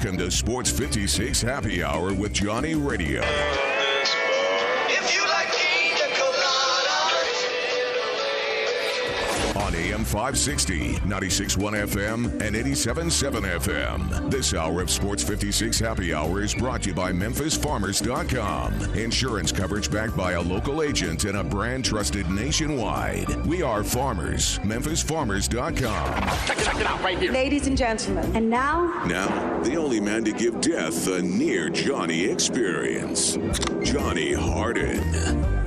Welcome to Sports 56 Happy Hour with Johnny Radio. If you like pina coladas. On AM 560, 96.1 FM, and 87.7 FM. This hour of Sports 56 Happy Hour is brought to you by MemphisFarmers.com. Insurance coverage backed by a local agent and a brand trusted nationwide. We are farmers. MemphisFarmers.com. Check it out right here. Ladies and gentlemen, and now, The only man to give death a near Johnny experience. Johnny Harden.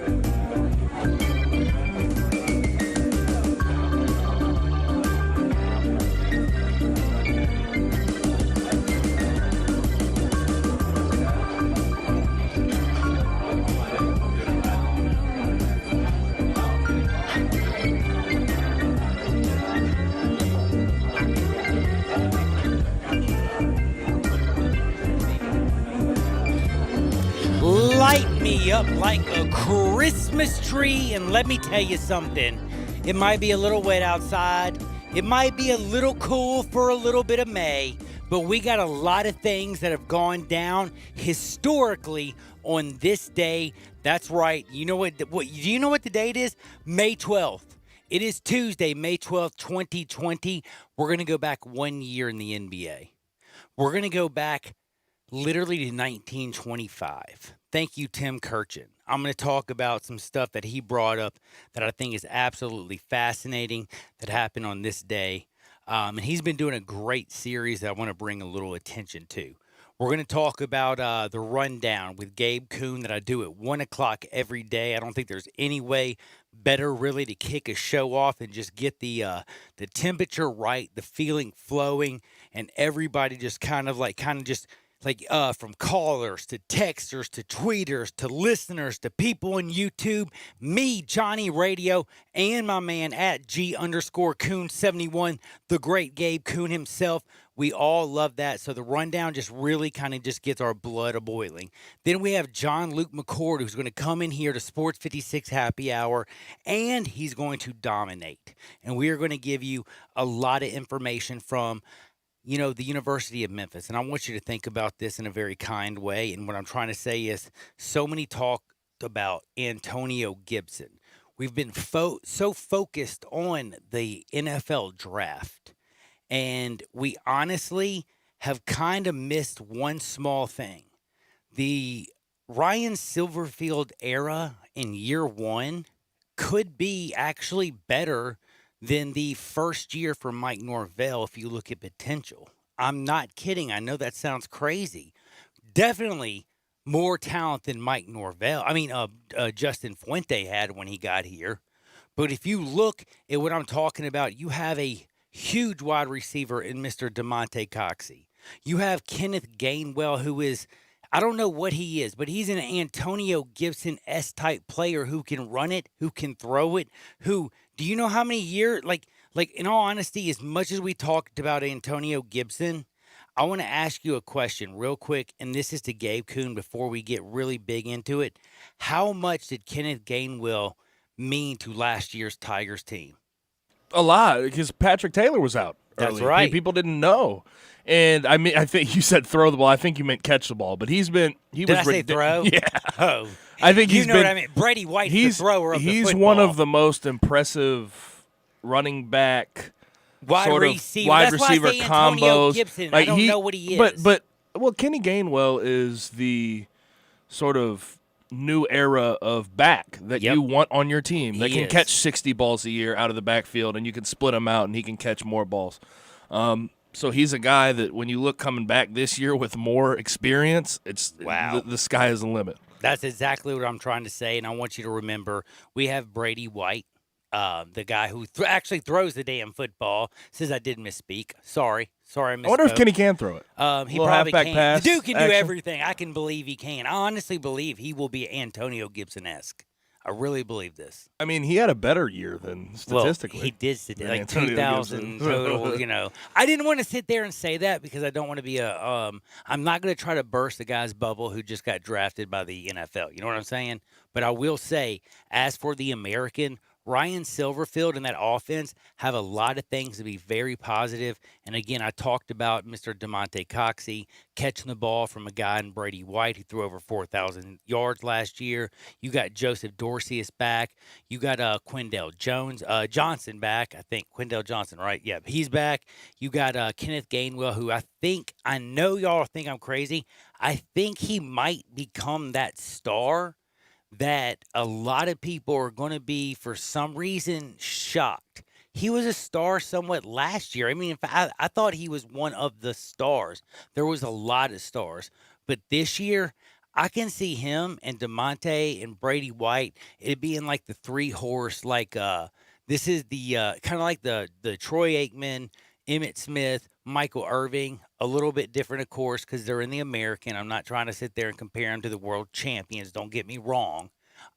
Light me up like a Christmas tree, and let me tell you something. It might be a little wet outside. It might be a little cool for a little bit of May, but we got a lot of things that have gone down historically on this day. That's right. You know what? Do you know what the date is? May 12th. It is Tuesday, May 12th, 2020. We're going to go back 1 year in the NBA. We're going to go back literally to 1925. Thank you, Tim Kirchin. I'm going to talk about some stuff that he brought up that I think is absolutely fascinating that happened on this day. And he's been doing a great series that I want to bring a little attention to. We're going to talk about the rundown with Gabe Kuhn that I do at 1 o'clock every day. I don't think there's any way better really to kick a show off and just get the temperature right, the feeling flowing, and everybody just kind of from callers to texters to tweeters to listeners to people on YouTube, me, Johnny Radio, and my man at G_Kuhn71, the great Gabe Kuhn himself. We all love that. So the rundown just really kind of just gets our blood a-boiling. Then we have John Luke McCord, who's going to come in here to Sports 56 Happy Hour, and he's going to dominate. And we are going to give you a lot of information from the University of Memphis. And I want you to think about this in a very kind way. And what I'm trying to say is so many talk about Antonio Gibson. We've been so focused on the NFL draft. And we honestly have kind of missed one small thing. The Ryan Silverfield era in year one could be actually better than the first year for Mike Norvell if you look at potential. I'm not kidding. I know that sounds crazy. Definitely more talent than Mike Norvell. Justin Fuente had when he got here. But if you look at what I'm talking about, you have a huge wide receiver in Mr. DeMonte Coxey. You have Kenneth Gainwell, who is, I don't know what he is, but he's an Antonio Gibson-esque type player who can run it, who can throw it, do you know how many years, like in all honesty, as much as we talked about Antonio Gibson, I want to ask you a question real quick, and this is to Gabe Kuhn before we get really big into it. How much did Kenneth Gainwell mean to last year's Tigers team? A lot, because Patrick Taylor was out early. That's right. People didn't know. And I think you said throw the ball. I think you meant catch the ball. But did I say throw? Yeah. Oh. I think he's been. What I mean? Brady White's the thrower of the football. He's one of the most impressive running back, wide receiver combos. Gibson. I don't know what he is. But Kenny Gainwell is the sort of new era of back that you want on your team that can catch 60 balls a year out of the backfield, and you can split them out, and he can catch more balls. So he's a guy that when you look coming back this year with more experience, the sky is the limit. That's exactly what I'm trying to say, and I want you to remember we have Brady White, the guy who actually throws the damn football. Says I did misspeak. Sorry, I misspoke. I wonder if Kenny can throw it. He probably can. Pass, the dude can action. do everything. I can believe he can. I honestly believe he will be Antonio Gibson-esque. I really believe this. I mean, he had a better year than statistically. Well, he did like 2,000 total. I didn't want to sit there and say that because I don't want to be I'm not going to try to burst the guy's bubble who just got drafted by the NFL. You know what I'm saying? But I will say, as for the American, Ryan Silverfield and that offense have a lot of things to be very positive. And again, I talked about Mr. DeMonte Coxey catching the ball from a guy in Brady White who threw over 4,000 yards last year. You got Joseph Dorsey is back. You got Quindell Johnson back. I think Quindell Johnson, right? Yeah, he's back. You got Kenneth Gainwell, who I know y'all think I'm crazy. I think he might become that star that a lot of people are going to be, for some reason, shocked. He was a star somewhat last year. I mean, I thought he was one of the stars. There was a lot of stars. But this year, I can see him and DeMonte and Brady White, it being like the three-horse, this is the kind of like the Troy Aikman, Emmitt Smith, Michael Irving, a little bit different, of course, because they're in the American. I'm not trying to sit there and compare them to the world champions. Don't get me wrong.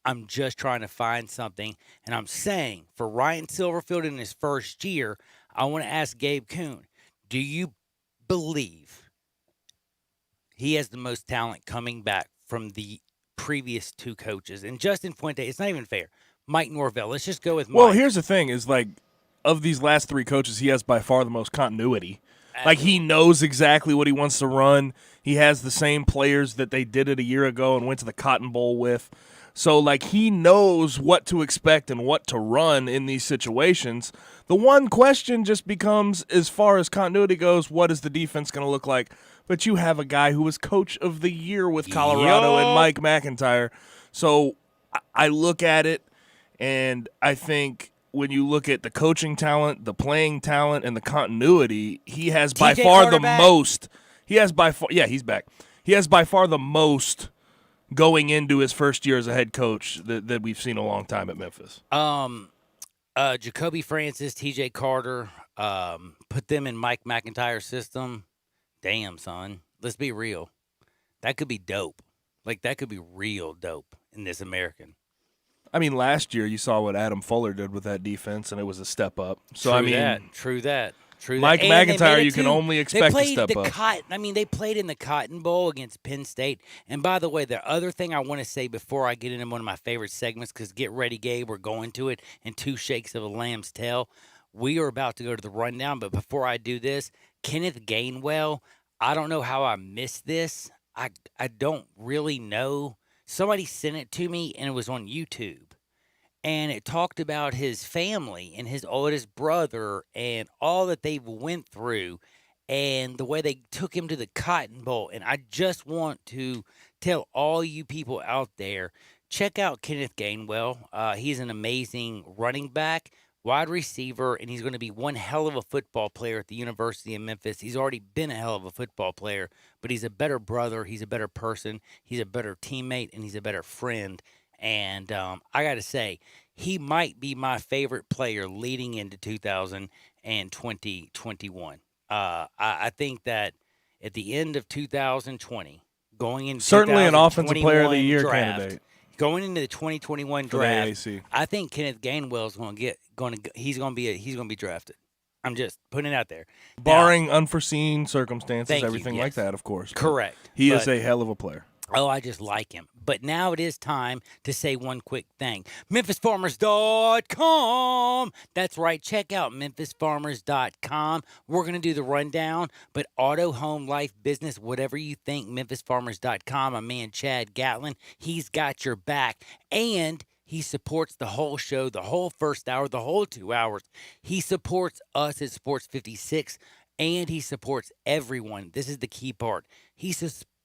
I'm just trying to find something. And I'm saying, for Ryan Silverfield in his first year, I want to ask Gabe Kuhn, do you believe he has the most talent coming back from the previous two coaches? And Justin Fuente, it's not even fair. Mike Norvell, let's just go with Mike. Well, here's the thing is, of these last three coaches, he has by far the most continuity. He knows exactly what he wants to run. He has the same players that they did it a year ago and went to the Cotton Bowl with. So, he knows what to expect and what to run in these situations. The one question just becomes, as far as continuity goes, what is the defense going to look like? But you have a guy who was coach of the year with Colorado and Mike McIntyre. So, I look at it, and I think – when you look at the coaching talent, the playing talent, and the continuity, he has by far the most. He has by far, he's back. He has by far the most going into his first year as a head coach that we've seen a long time at Memphis. Jacoby Francis, TJ Carter, put them in Mike McIntyre's system. Damn, son. Let's be real. That could be dope. That could be real dope in this American. I mean, last year you saw what Adam Fuller did with that defense, and it was a step up. So True that. Mike McIntyre, you can only expect to step up. They played in the Cotton Bowl against Penn State. And by the way, the other thing I want to say before I get into one of my favorite segments, because get ready, Gabe, we're going to it in 2 shakes of a lamb's tail. We are about to go to the rundown, but before I do this, Kenneth Gainwell, I don't know how I missed this. I don't really know. Somebody sent it to me, and it was on YouTube. And it talked about his family and his oldest brother and all that they went through and the way they took him to the Cotton Bowl. And I just want to tell all you people out there, check out Kenneth Gainwell. He's an amazing running back, wide receiver, and he's going to be one hell of a football player at the University of Memphis. He's already been a hell of a football player, but he's a better brother. He's a better person. He's a better teammate, and he's a better friend. And I got to say, he might be my favorite player leading into 2021. I think that at the end of 2020, going into certainly an offensive player of the year draft, candidate. Going into the 2021 draft, I think Kenneth Gainwell is going to he's going to be drafted. I'm just putting it out there. Barring unforeseen circumstances, everything like that, of course. Correct. He is a hell of a player. Oh, I just like him. But now it is time to say one quick thing. MemphisFarmers.com. That's right. Check out MemphisFarmers.com. We're going to do the rundown. But auto, home, life, business, whatever you think, MemphisFarmers.com. My man Chad Gatlin, he's got your back. And he supports the whole show, the whole first hour, the whole 2 hours. He supports us at Sports 56. And he supports everyone. This is the key part.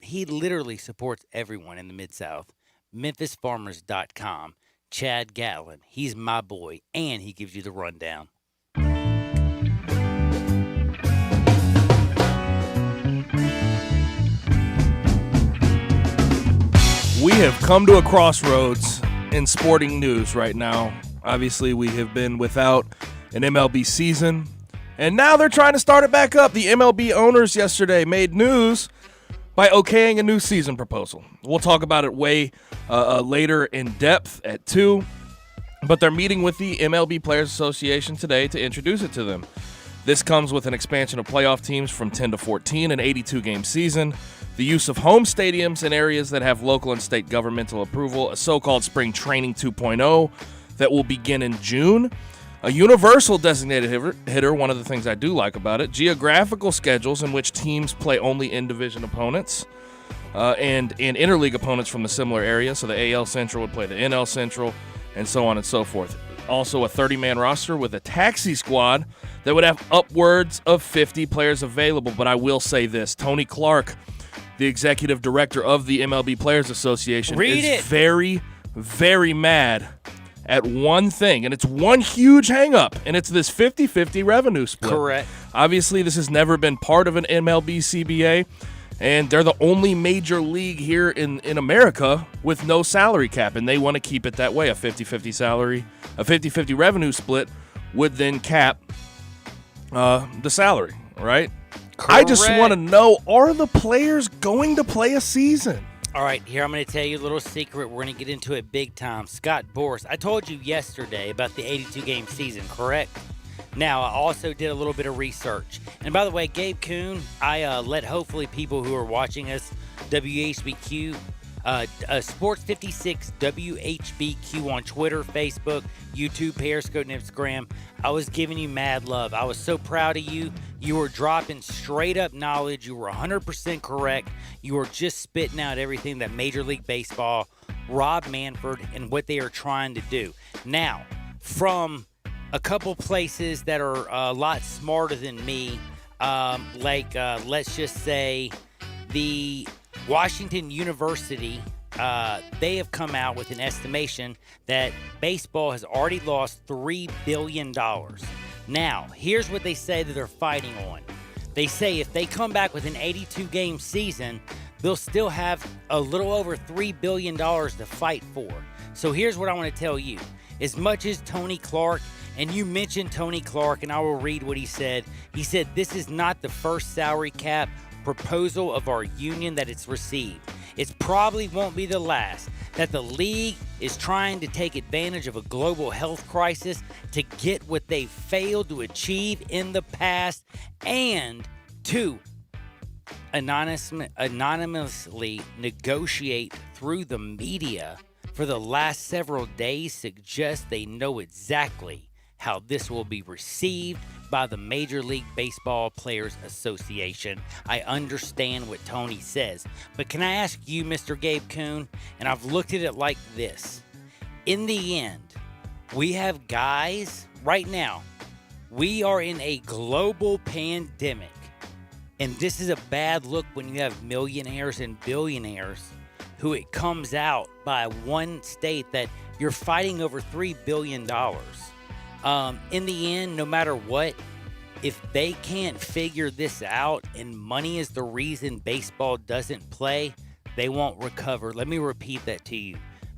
He literally supports everyone in the Mid-South. MemphisFarmers.com. Chad Gatlin. He's my boy, and he gives you the rundown. We have come to a crossroads in sporting news right now. Obviously, we have been without an MLB season, and now they're trying to start it back up. The MLB owners yesterday made news by okaying a new season proposal. We'll talk about it way later in depth at 2, but they're meeting with the MLB Players Association today to introduce it to them. This comes with an expansion of playoff teams from 10 to 14, an 82-game season, the use of home stadiums in areas that have local and state governmental approval, a so-called spring training 2.0, that will begin in June. A universal designated hitter, one of the things I do like about it. Geographical schedules in which teams play only in-division opponents and interleague opponents from the similar area. So the AL Central would play the NL Central and so on and so forth. Also a 30-man roster with a taxi squad that would have upwards of 50 players available. But I will say this, Tony Clark, the executive director of the MLB Players Association, is very, very mad at one thing, and it's one huge hang-up, and it's this 50-50 revenue split. Correct. Obviously, this has never been part of an MLB CBA, and they're the only major league here in America with no salary cap, and they want to keep it that way. A 50-50 revenue split would then cap the salary, right? Correct. I just want to know, are the players going to play a season? All right, here I'm going to tell you a little secret. We're going to get into it big time. Scott Boras, I told you yesterday about the 82-game season, correct? Now, I also did a little bit of research. And by the way, Gabe Kuhn, I let hopefully people who are watching us, WHBQ, Sports 56 WHBQ on Twitter, Facebook, YouTube, Periscope, and Instagram. I was giving you mad love. I was so proud of you. You were dropping straight up knowledge. You were 100% correct. You were just spitting out everything that Major League Baseball, Rob Manfred, and what they are trying to do. Now, from a couple places that are a lot smarter than me, let's just say the Washington University, they have come out with an estimation that baseball has already lost $3 billion. Now, here's what they say that they're fighting on. They say if they come back with an 82-game season, they'll still have a little over $3 billion to fight for. So here's what I want to tell you. As much as Tony Clark, and you mentioned Tony Clark, and I will read what he said. He said, "This is not the first salary cap proposal of our union that it's received. It probably won't be the last. That the league is trying to take advantage of a global health crisis to get what they failed to achieve in the past, and to anonymously negotiate through the media for the last several days suggests they know exactly how this will be received by the Major League Baseball Players Association." I understand what Tony says, but can I ask you, Mr. Gabe Kuhn, and I've looked at it like this. In the end, we have guys, right now, we are in a global pandemic, and this is a bad look when you have millionaires and billionaires who it comes out by one state that you're fighting over $3 billion. In the end, no matter what, if they can't figure this out and money is the reason baseball doesn't play, they won't recover. Let me repeat that to you.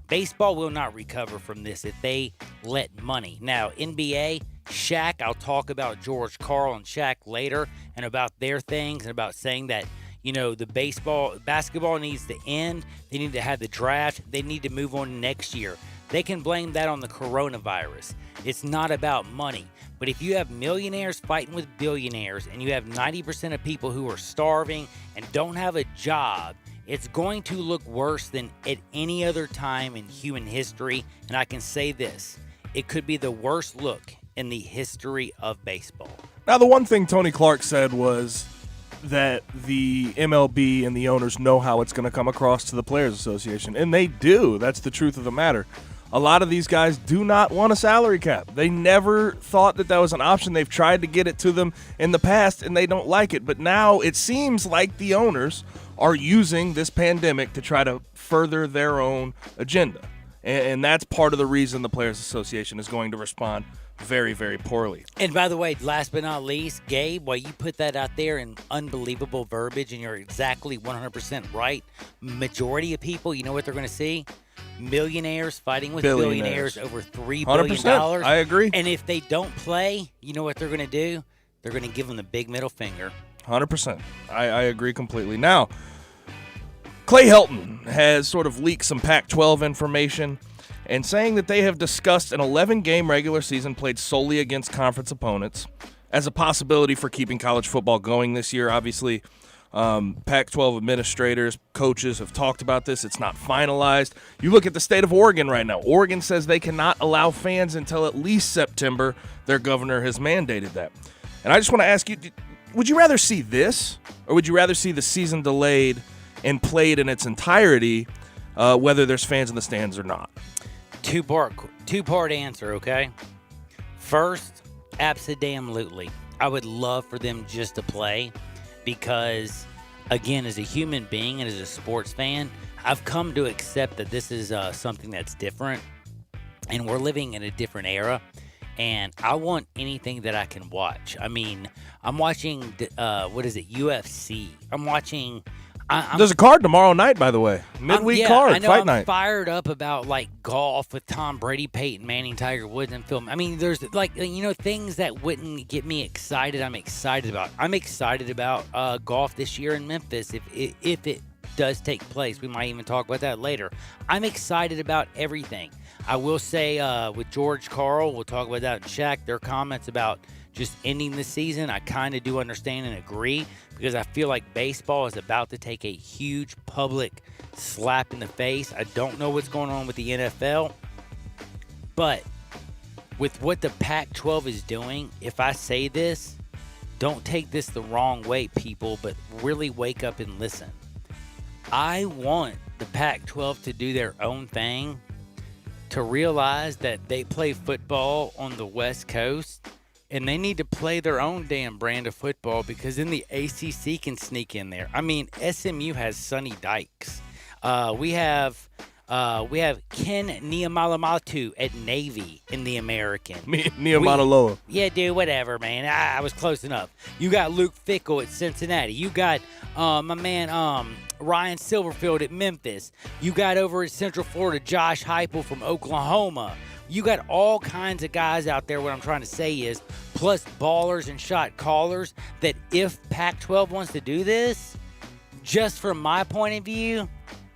Baseball will not recover from this if they let money. Now, NBA, Shaq, I'll talk about George Karl and Shaq later and about their things and about saying that, you know, the basketball needs to end. They need to have the draft. They need to move on next year. They can blame that on the coronavirus. It's not about money. But if you have millionaires fighting with billionaires and you have 90% of people who are starving and don't have a job, it's going to look worse than at any other time in human history. And I can say this, it could be the worst look in the history of baseball. Now, the one thing Tony Clark said was that the MLB and the owners know how it's going to come across to the Players Association, and they do. That's the truth of the matter. A lot of these guys do not want a salary cap. They never thought that was an option. They've tried to get it to them in the past, and they don't like it. But now it seems like the owners are using this pandemic to try to further their own agenda. And that's part of the reason the Players Association is going to respond very, very poorly. And by the way, last but not least, Gabe, while you put that out there in unbelievable verbiage, and you're exactly 100% right, majority of people, you know what they're going to see? Millionaires fighting with billionaires over $3 billion. I agree. And if they don't play, you know what they're going to do? They're going to give them the big middle finger. 100%. I agree completely. Now, Clay Helton has sort of leaked some Pac-12 information and saying that they have discussed an 11-game regular season played solely against conference opponents as a possibility for keeping college football going this year. Obviously, Pac-12 administrators, coaches have talked about this. It's not finalized. You look at the state of Oregon right now. Oregon says they cannot allow fans until at least September. Their governor has mandated that. And I just want to ask you, would you rather see this, or would you rather see the season delayed and played in its entirety, whether there's fans in the stands or not? Two-part answer, okay? First, absolutely. I would love for them just to play because, again, as a human being and as a sports fan, I've come to accept that this is something that's different, and we're living in a different era, and I want anything that I can watch. I mean, I'm watching, UFC. I'm watching... There's a card tomorrow night, by the way. Midweek card, I know, fight night. I'm fired up about, golf with Tom Brady, Peyton Manning, Tiger Woods, and film. I mean, there's, things that wouldn't get me excited, I'm excited about. I'm excited about golf this year in Memphis if it does take place. We might even talk about that later. I'm excited about everything. I will say with George Karl, we'll talk about that in Shaq, their comments about just ending the season, I kind of do understand and agree because I feel like baseball is about to take a huge public slap in the face. I don't know what's going on with the NFL, but with what the Pac-12 is doing, if I say this, don't take this the wrong way, people, but really wake up and listen. I want the Pac-12 to do their own thing, to realize that they play football on the West Coast, and they need to play their own damn brand of football because then the ACC can sneak in there. I mean, SMU has Sonny Dykes. We have Ken Niumatalatu at Navy in the American. Niumatalolo. Yeah, dude, whatever, man. I was close enough. You got Luke Fickell at Cincinnati. You got my man Ryan Silverfield at Memphis. You got over at Central Florida Josh Heupel from Oklahoma. You got all kinds of guys out there. What I'm trying to say is, plus ballers and shot callers, that if Pac-12 wants to do this, just from my point of view,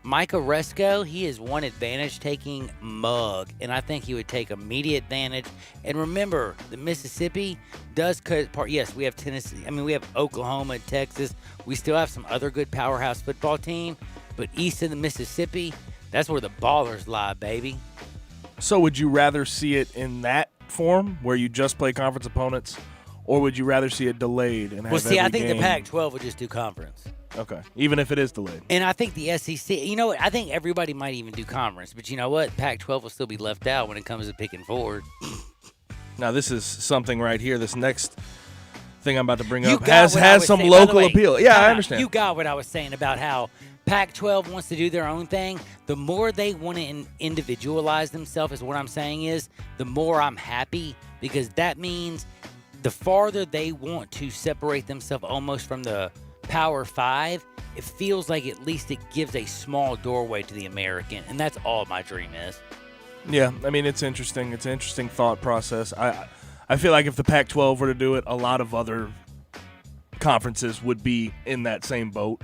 Mike Oresco, he has one advantage taking mug, and I think he would take immediate advantage. And remember, the Mississippi does cut part. Yes, we have Tennessee. I mean, we have Oklahoma and Texas. We still have some other good powerhouse football team, but east of the Mississippi, that's where the ballers lie, baby. So would you rather see it in that form where you just play conference opponents, or would you rather see it delayed and have I think game? The Pac-12 would just do conference. Okay, even if it is delayed. And I think the SEC, you know what, I think everybody might even do conference, but you know what, Pac-12 will still be left out when it comes to picking forward. Now this is something right here, this next thing I'm about to bring up has some local appeal. Yeah, I understand. You got what I was saying about how Pac-12 wants to do their own thing. The more they want to individualize themselves, is what I'm saying is, the more I'm happy, because that means the farther they want to separate themselves almost from the Power 5, it feels like at least it gives a small doorway to the American, and that's all my dream is. Yeah, I mean, it's interesting. It's an interesting thought process. I feel like if the Pac-12 were to do it, a lot of other conferences would be in that same boat.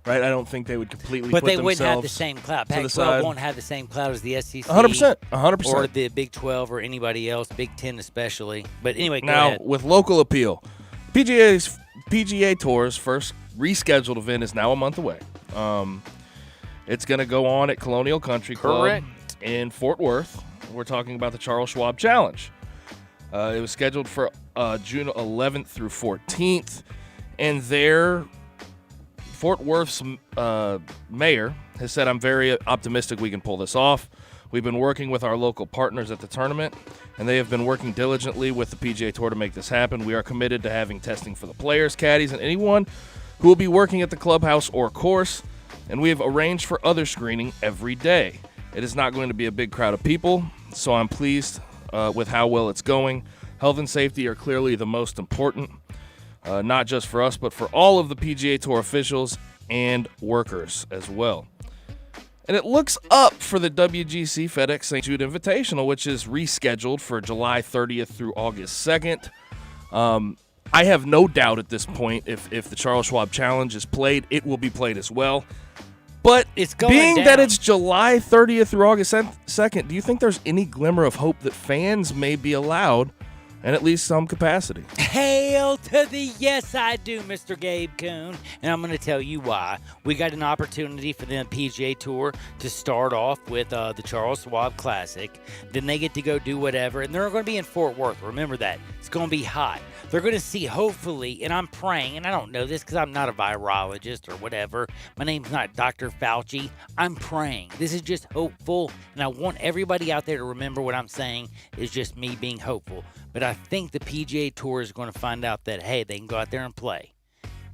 Right, I don't think they would completely. But put they wouldn't have the themselves same clout. to the Pac-12 side. won't have the same clout as the SEC. 100%. Or the Big 12 or anybody else, Big 10 especially. But anyway, go now ahead. with local appeal, PGA Tour's first rescheduled event is now a month away. It's going to go on at Colonial Country Club in Fort Worth. We're talking about the Charles Schwab Challenge. It was scheduled for June 11th through 14th, and their Fort Worth's mayor has said, I'm very optimistic we can pull this off. We've been working with our local partners at the tournament, and they have been working diligently with the PGA Tour to make this happen. We are committed to having testing for the players, caddies, and anyone who will be working at the clubhouse or course, and we have arranged for other screening every day. It is not going to be a big crowd of people, so I'm pleased with how well it's going. Health and safety are clearly the most important. Not just for us, but for all of the PGA Tour officials and workers as well. And it looks up for the WGC FedEx St. Jude Invitational, which is rescheduled for July 30th through August 2nd. I have no doubt at this point if the Charles Schwab Challenge is played, it will be played as well. But it's going being down. that it's July 30th through August 2nd, do you think there's any glimmer of hope that fans may be allowed and at least some capacity. Hail to the yes, I do, Mr. Gabe Kuhn. And I'm going to tell you why. We got an opportunity for the PGA Tour to start off with the Charles Schwab Classic. Then they get to go do whatever. And they're going to be in Fort Worth. Remember that. It's going to be hot. They're going to see, hopefully, and I'm praying, and I don't know this because I'm not a virologist or whatever. My name's not Dr. Fauci. I'm praying. This is just hopeful, and I want everybody out there to remember what I'm saying is just me being hopeful. But I think the PGA Tour is going to find out that, hey, they can go out there and play.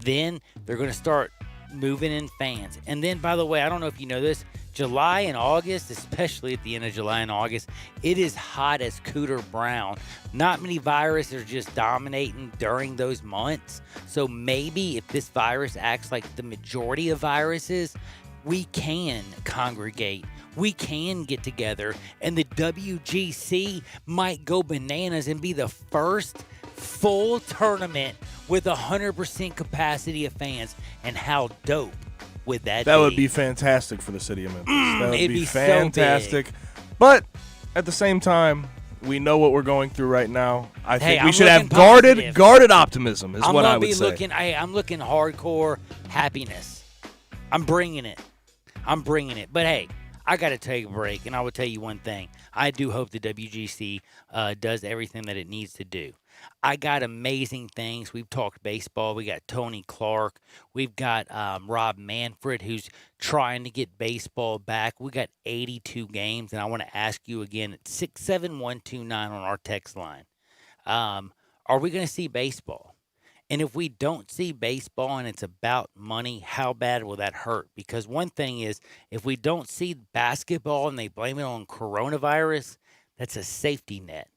Then they're going to start moving in fans. And then, by the way, I don't know if you know this, July and August, especially at the end of July and August, it is hot as Cooter Brown. Not many viruses are just dominating during those months. So maybe if this virus acts like the majority of viruses, we can congregate. We can get together. And the WGC might go bananas and be the first full tournament with 100% capacity of fans. And how dope would that be? That would be fantastic for the city of Memphis. That would it'd be fantastic. So big. But at the same time, we know what we're going through right now. I think we I'm should have looking guarded optimism is what I would say. I'm looking hardcore happiness. I'm bringing it. But hey, I got to take a break, and I will tell you one thing. I do hope the WGC does everything that it needs to do. I got amazing things. We've talked baseball. We got Tony Clark. We've got Rob Manfred, who's trying to get baseball back. We got 82 games, and I want to ask you again at 67129 on our text line. Are we going to see baseball? And if we don't see baseball and it's about money, how bad will that hurt? Because one thing is, if we don't see basketball and they blame it on coronavirus, that's a safety net.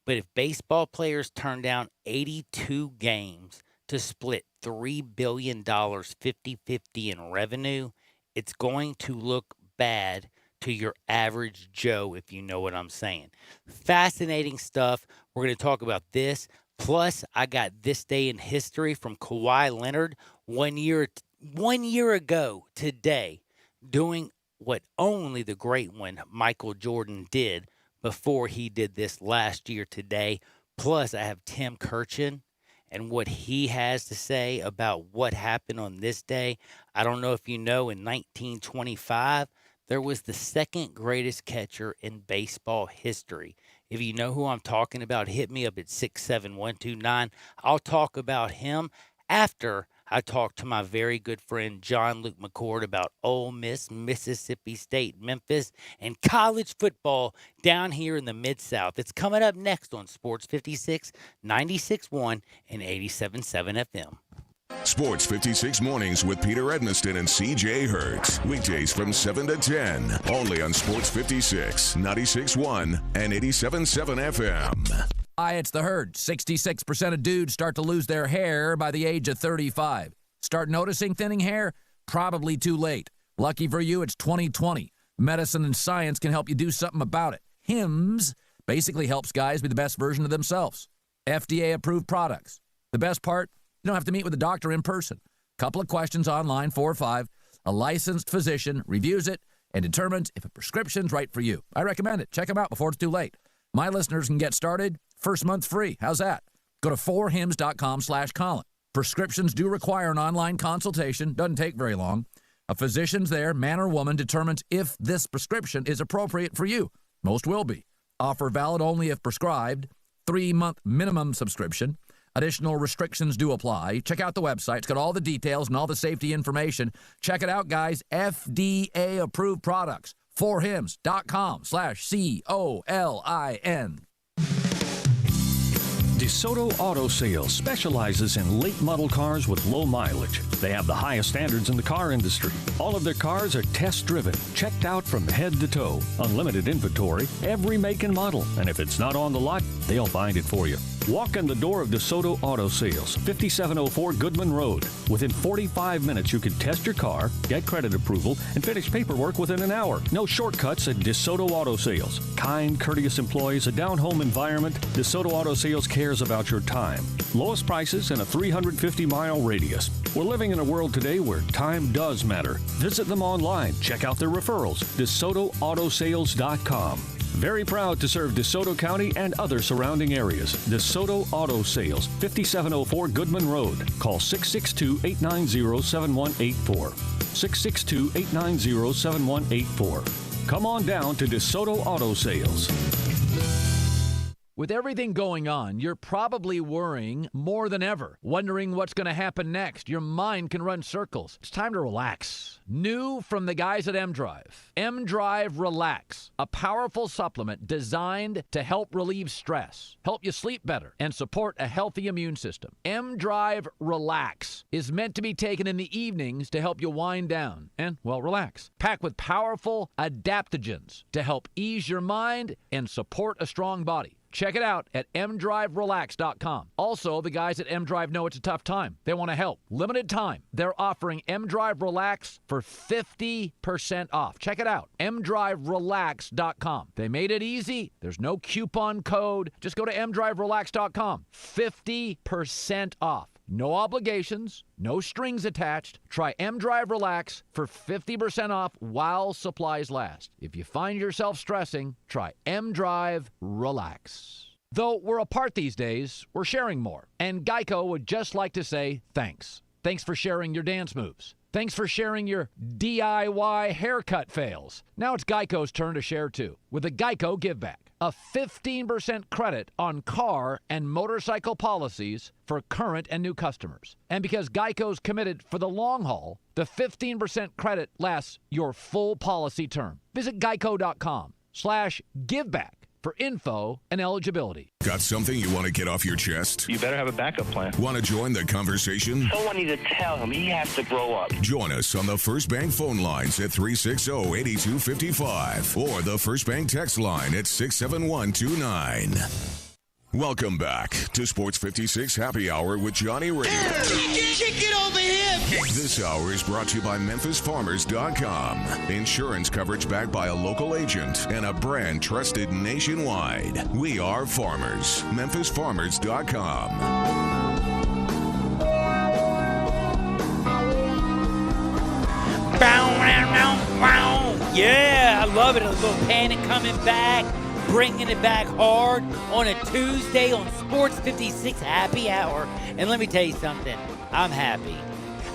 But if baseball players turn down 82 games to split $3 billion 50-50 in revenue, it's going to look bad to your average Joe, if you know what I'm saying. Fascinating stuff. We're going to talk about this. Plus, I got this day in history from Kawhi Leonard 1 year ago today, doing what only the great one, Michael Jordan, did before he did this last year today. Plus, I have Tim Kurchin and what he has to say about what happened on this day. I don't know if you know, in 1925, there was the second greatest catcher in baseball history. If you know who I'm talking about, hit me up at 67129. I'll talk about him after I talk to my very good friend John Luke McCord about Ole Miss, Mississippi State, Memphis, and college football down here in the Mid-South. It's coming up next on Sports 56, 96.1, and 87.7 FM. Sports 56 mornings with Peter Edmiston and CJ Hertz. Weekdays from 7 to 10. Only on Sports 56, 96.1, and 87.7 FM. Hi, it's the Herd. 66% of dudes start to lose their hair by the age of 35. Start noticing thinning hair? Probably too late. Lucky for you, it's 2020. Medicine and science can help you do something about it. Hims basically helps guys be the best version of themselves. FDA-approved products. The best part? You don't have to meet with a doctor in person. Couple of questions online, 4 or 5. A licensed physician reviews it and determines if a prescription's right for you. I recommend it. Check them out before it's too late. My listeners can get started. First month free. How's that? Go to 4hims.com/Colin. Prescriptions do require an online consultation. Doesn't take very long. A physician's there, man or woman, determines if this prescription is appropriate for you. Most will be. Offer valid only if prescribed. 3-month minimum subscription. Additional restrictions do apply. Check out the website. It's got all the details and all the safety information. Check it out, guys. FDA-approved products. 4hims.com/COLIN. DeSoto Auto Sales specializes in late model cars with low mileage. They have the highest standards in the car industry. All of their cars are test-driven, checked out from head to toe. Unlimited inventory, every make and model. And if it's not on the lot, they'll find it for you. Walk in the door of DeSoto Auto Sales, 5704 Goodman Road. Within 45 minutes, you can test your car, get credit approval, and finish paperwork within an hour. No shortcuts at DeSoto Auto Sales. Kind, courteous employees, a down-home environment. DeSoto Auto Sales cares about your time. Lowest prices in a 350-mile radius. We're living in a world today where time does matter. Visit them online. Check out their referrals. DeSotoAutosales.com. Very proud to serve DeSoto County and other surrounding areas. DeSoto Auto Sales, 5704 Goodman Road. Call 662-890-7184. 662-890-7184. Come on down to DeSoto Auto Sales. With everything going on, you're probably worrying more than ever, wondering what's going to happen next. Your mind can run circles. It's time to relax. New from the guys at M-Drive. M-Drive Relax, a powerful supplement designed to help relieve stress, help you sleep better, and support a healthy immune system. M-Drive Relax is meant to be taken in the evenings to help you wind down and, well, relax. Packed with powerful adaptogens to help ease your mind and support a strong body. Check it out at mdriverelax.com. Also, the guys at M-Drive know it's a tough time. They want to help. Limited time. They're offering M-Drive Relax for 50% off. Check it out. mdriverelax.com. They made it easy. There's no coupon code. Just go to mdriverelax.com. 50% off. No obligations, no strings attached. Try M-Drive Relax for 50% off while supplies last. If you find yourself stressing, try M-Drive Relax. Though we're apart these days, we're sharing more. And Geico would just like to say thanks. Thanks for sharing your dance moves. Thanks for sharing your DIY haircut fails. Now it's Geico's turn to share too, with a Geico Give Back. A 15% credit on car and motorcycle policies for current and new customers. And because Geico's committed for the long haul, the 15% credit lasts your full policy term. Visit geico.com/giveback for info and eligibility. Got something you want to get off your chest? You better have a backup plan. Want to join the conversation? Someone needs to tell him he has to grow up. Join us on the First Bank phone lines at 360-8255 or the First Bank text line at 67129. Welcome back to Sports 56 Happy Hour with Johnny Radio. Kick it over here. This hour is brought to you by MemphisFarmers.com. Insurance coverage backed by a local agent and a brand trusted nationwide. We are farmers. MemphisFarmers.com. Yeah, I love it. A little Panic coming back, bringing it back hard on a Tuesday on Sports 56 Happy Hour. And let me tell you something, I'm happy.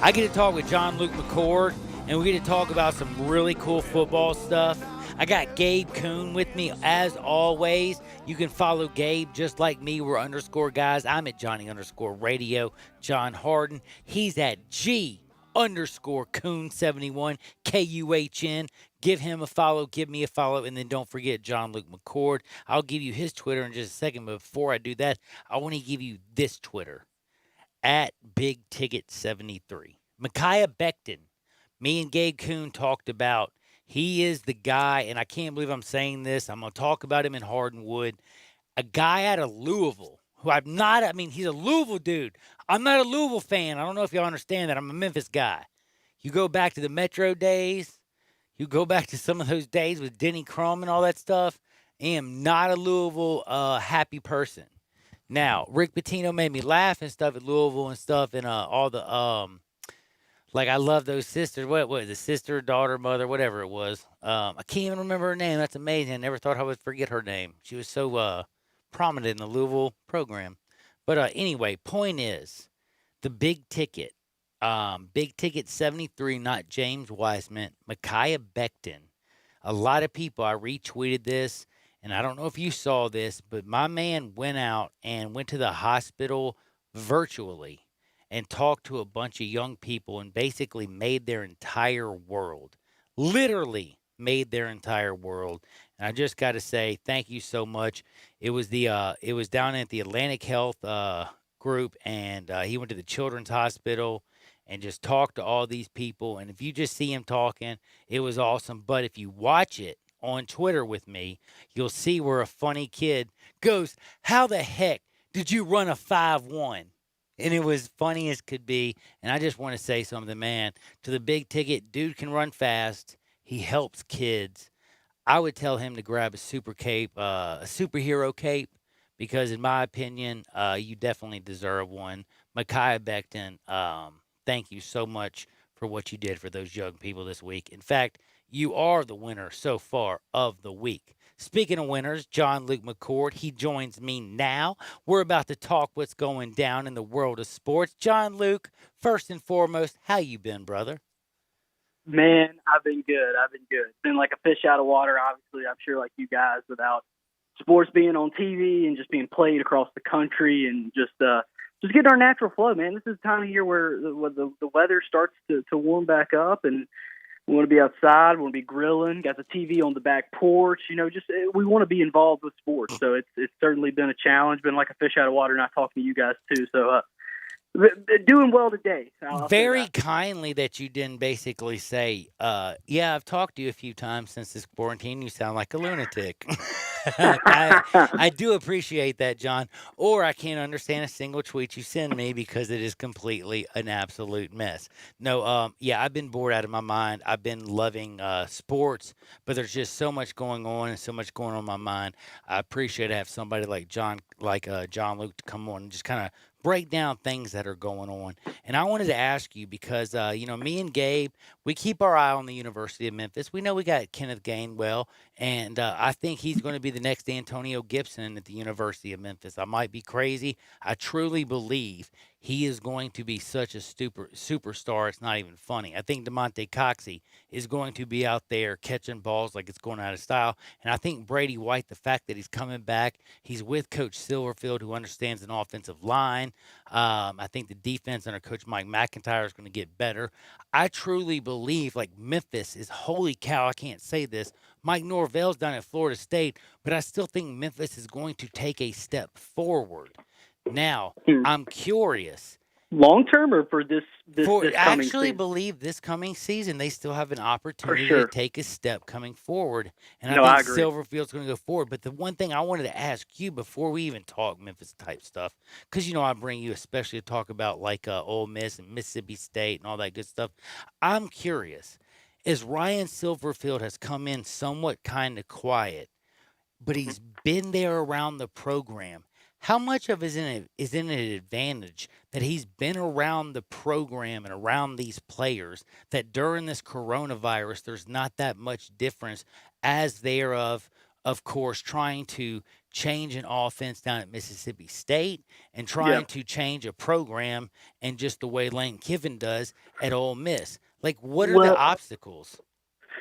I get to talk with John Luke McCord, and we get to talk about some really cool football stuff. I got Gabe Kuhn with me, as always. You can follow Gabe just like me. We're underscore guys. I'm at Johnny_radio. John Harden. He's at G_Kuhn71, KUHN. Give him a follow. Give me a follow. And then don't forget John Luke McCord. I'll give you his Twitter in just a second. But before I do that, I want to give you this Twitter. At Big Ticket 73. Micaiah Becton. Me and Gabe Kuhn talked about. He is the guy, and I can't believe I'm saying this. I'm going to talk about him in Hardenwood. A guy out of Louisville, who he's a Louisville dude. I'm not a Louisville fan. I don't know if y'all understand that. I'm a Memphis guy. You go back to the Metro days. You go back to some of those days with Denny Crum and all that stuff. I am not a Louisville happy person. Now, Rick Pitino made me laugh and stuff at Louisville and stuff, and all the I love those sisters. What was it? Sister, daughter, mother, whatever it was. I can't even remember her name. That's amazing. I never thought I would forget her name. She was so prominent in the Louisville program. But anyway, point is, the Big Ticket, Big Ticket 73, not James Wiseman, Micaiah Becton. A lot of people, I retweeted this. And I don't know if you saw this, but my man went out and went to the hospital virtually and talked to a bunch of young people and basically made their entire world, literally made their entire world. And I just got to say, thank you so much. It was down at the Atlantic Health group, and he went to the Children's Hospital and just talked to all these people. And if you just see him talking, it was awesome. But if you watch it on Twitter with me, you'll see where a funny kid goes, "How the heck did you run a 5.1?" And it was funny as could be. And I just want to say something, man. To the Big Ticket, dude can run fast. He helps kids. I would tell him to grab a superhero cape, because in my opinion, you definitely deserve one. Micaiah Becton, thank you so much for what you did for those young people this week. In fact, you are the winner so far of the week. Speaking of winners, John Luke McCord, he joins me now. We're about to talk what's going down in the world of sports. John Luke, first and foremost, how you been, brother? Man, I've been good. It's been like a fish out of water, obviously, I'm sure like you guys, without sports being on TV and just being played across the country and just getting our natural flow, man. This is the time of year where the weather starts to warm back up, and we want to be outside, we want to be grilling, got the TV on the back porch, we want to be involved with sports. So it's certainly been a challenge, been like a fish out of water, not talking to you guys too. So doing well today. Very kindly that you didn't basically say, yeah, I've talked to you a few times since this quarantine. You sound like a lunatic. I do appreciate that, John. Or I can't understand a single tweet you send me because it is completely an absolute mess. No, yeah, I've been bored out of my mind. I've been loving sports, but there's just so much going on and so much going on in my mind. I appreciate to have somebody like John Luke to come on and just kind of break down things that are going on. And I wanted to ask you because, me and Gabe, we keep our eye on the University of Memphis. We know we got Kenneth Gainwell, and I think he's going to be the next Antonio Gibson at the University of Memphis. I might be crazy. I truly believe he is going to be such a superstar. It's not even funny. I think DeMonte Coxey is going to be out there catching balls like it's going out of style. And I think Brady White, the fact that he's coming back, he's with Coach Silverfield, who understands an offensive line. I think the defense under Coach Mike McIntyre is going to get better. I truly believe, like, Memphis is, holy cow, I can't say this. Mike Norvell's down at Florida State, but I still think Memphis is going to take a step forward. Now, I'm curious. Long term or for this coming I actually season? believe this coming season they still have an opportunity sure. to take a step coming forward. And No, I I think agree. Silverfield's going to go forward. But the one thing I wanted to ask you before we even talk Memphis type stuff, because, I bring you especially to talk about like Ole Miss and Mississippi State and all that good stuff. I'm curious, as Ryan Silverfield has come in somewhat kind of quiet, but he's been there around the program. How much of it is in an advantage that he's been around the program and around these players that during this coronavirus, there's not that much difference as they're of course, trying to change an offense down at Mississippi State and trying to change a program and just the way Lane Kiffin does at Ole Miss. Like, what are the obstacles?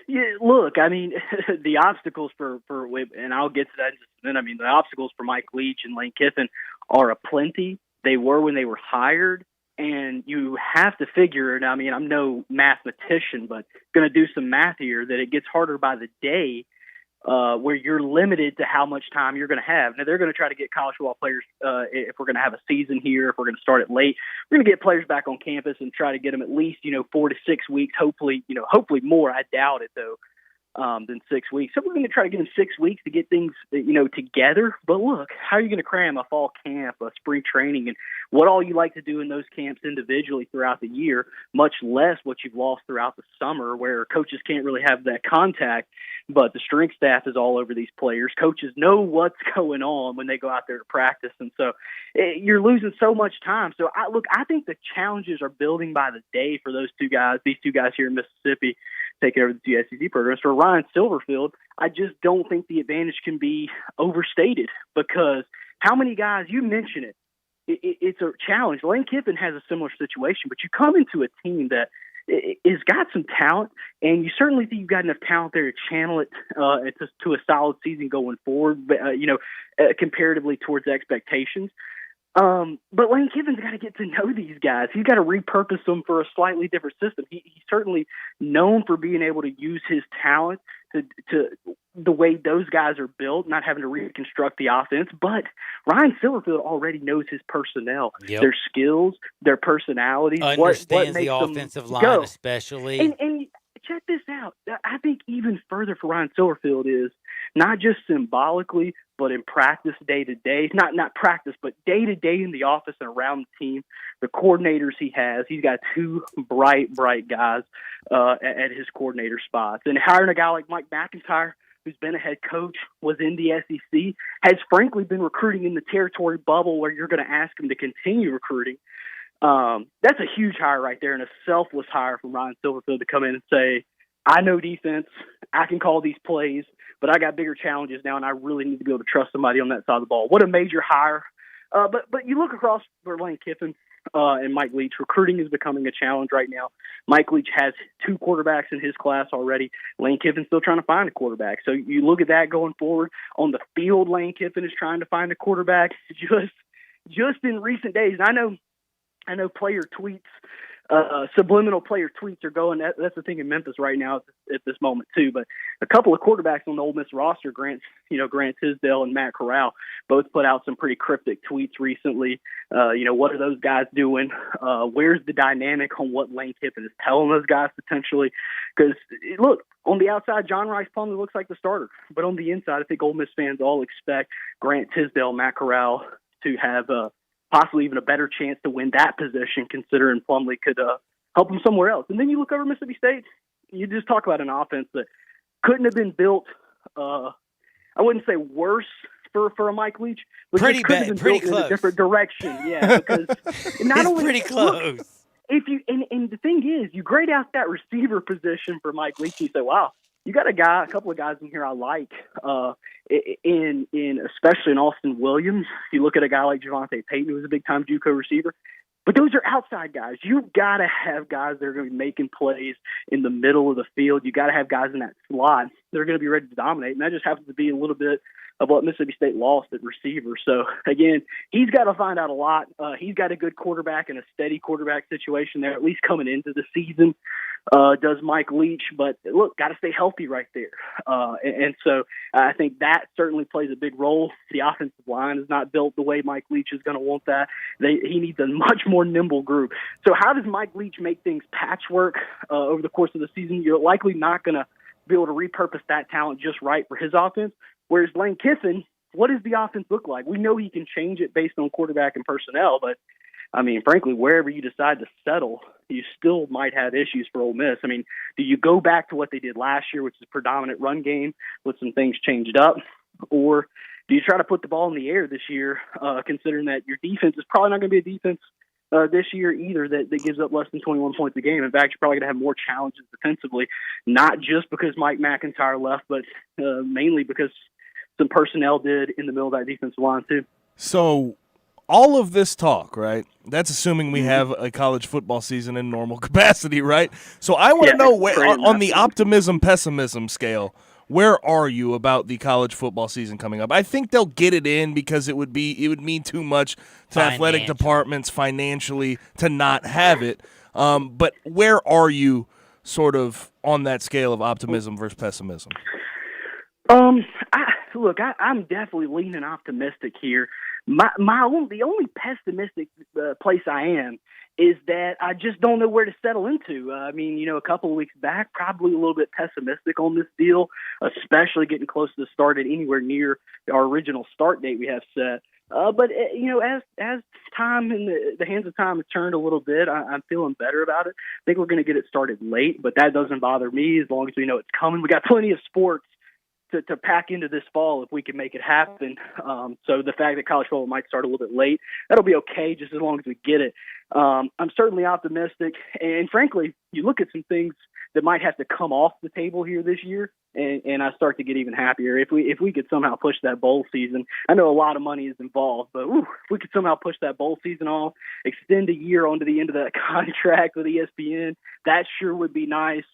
Yeah, look, I mean, the obstacles for and I'll get to that in just a minute. I mean, the obstacles for Mike Leach and Lane Kiffin are aplenty. They were when they were hired, and you have to figure, and I mean, I'm no mathematician, but going to do some math here, that it gets harder by the day where you're limited to how much time you're going to have. Now, they're going to try to get college football players, if we're going to have a season here, if we're going to start it late, we're going to get players back on campus and try to get them at least, 4 to 6 weeks, hopefully more. I doubt it, though, than 6 weeks. So we're going to try to get them 6 weeks to get things, together. But look, how are you going to cram a fall camp, a spring training, and what all you like to do in those camps individually throughout the year, much less what you've lost throughout the summer where coaches can't really have that contact, but the strength staff is all over these players. Coaches know what's going on when they go out there to practice, and so you're losing so much time. So I think the challenges are building by the day for these two guys here in Mississippi taking over the two SEC programs. For Ryan Silverfield, I just don't think the advantage can be overstated because how many guys, you mention it, it's a challenge. Lane Kiffin has a similar situation, but you come into a team that is got some talent, and you certainly think you've got enough talent there to channel it to a solid season going forward, comparatively towards expectations. But Lane Kiffin's got to get to know these guys. He's got to repurpose them for a slightly different system. He's certainly known for being able to use his talent to the way those guys are built, not having to reconstruct the offense. But Ryan Silverfield already knows his personnel, their skills, their personalities. Understands what makes the offensive line go. Especially. And check this out. I think even further for Ryan Silverfield is not just symbolically, but in practice day to day. Not practice, but day to day in the office and around the team. The coordinators he has, he's got two bright guys at his coordinator spots. And hiring a guy like Mike McIntyre, who's been a head coach, was in the SEC, has frankly been recruiting in the territory bubble where you're going to ask him to continue recruiting. That's a huge hire right there and a selfless hire from Ryan Silverfield to come in and say, I know defense. I can call these plays. but I got bigger challenges now, and I really need to be able to trust somebody on that side of the ball. What a major hire. But you look across for Lane Kiffin and Mike Leach. Recruiting is becoming a challenge right now. Mike Leach has 2 quarterbacks in his class already. Lane Kiffin's still trying to find a quarterback. So you look at that going forward. On the field, Lane Kiffin is trying to find a quarterback just in recent days. I know player tweets, subliminal player tweets are going. That's the thing in Memphis right now at this moment too. But a couple of quarterbacks on the Ole Miss roster, Grant Tisdale and Matt Corral, both put out some pretty cryptic tweets recently. What are those guys doing? Where's the dynamic on what Lane Kiffin is telling those guys potentially? Because look, on the outside, John Rice Plumlee looks like the starter, but on the inside, I think Ole Miss fans all expect Grant Tisdale, Matt Corral to have possibly even a better chance to win that position, considering Plumlee could help him somewhere else. And then you look over Mississippi State, you just talk about an offense that couldn't have been built, I wouldn't say worse for a Mike Leach, but pretty could have been built close. in a different direction. Yeah, because not it's only pretty close. Look, if you and the thing is, you grade out that receiver position for Mike Leach, you say, wow, you got a couple of guys in here I like, in especially in Austin Williams. You look at a guy like Javonte Payton, who's a big-time JUCO receiver. But those are outside guys. You've got to have guys that are going to be making plays in the middle of the field. You got to have guys in that slot that are going to be ready to dominate, and that just happens to be a little bit of what Mississippi State lost at receiver. So, again, he's got to find out a lot. He's got a good quarterback and a steady quarterback situation there, at least coming into the season. Does Mike Leach, but look, got to stay healthy right there. And so I think that certainly plays a big role. The offensive line is not built the way Mike Leach is going to want that. He needs a much more nimble group. So how does Mike Leach make things patchwork over the course of the season? You're likely not going to be able to repurpose that talent just right for his offense. Whereas Lane Kiffin, what does the offense look like? We know he can change it based on quarterback and personnel, but I mean, frankly, wherever you decide to settle, you still might have issues for Ole Miss. I mean, do you go back to what they did last year, which is a predominant run game with some things changed up? Or do you try to put the ball in the air this year, considering that your defense is probably not going to be a defense this year either that gives up less than 21 points a game? In fact, you're probably going to have more challenges defensively, not just because Mike McIntyre left, but mainly because some personnel did in the middle of that defensive line too. So all of this talk, right, that's assuming we have a college football season in normal capacity, right? So I want to know, where, on the optimism-pessimism scale, where are you about the college football season coming up? I think they'll get it in because it would mean too much to athletic departments financially to not have it. But where are you sort of on that scale of optimism versus pessimism? I'm definitely leaning optimistic here. The only pessimistic place I am is that I just don't know where to settle into. I mean, a couple of weeks back, probably a little bit pessimistic on this deal, especially getting close to the start at anywhere near our original start date we have set. But as time in the hands of time has turned a little bit, I'm feeling better about it. I think we're going to get it started late, but that doesn't bother me as long as we know it's coming. We got plenty of sports to pack into this fall if we can make it happen. So the fact that college football might start a little bit late, that'll be okay just as long as we get it. I'm certainly optimistic. And frankly, you look at some things that might have to come off the table here this year, and I start to get even happier. If we could somehow push that bowl season, I know a lot of money is involved, but if we could somehow push that bowl season off, extend a year onto the end of that contract with ESPN, that sure would be nice.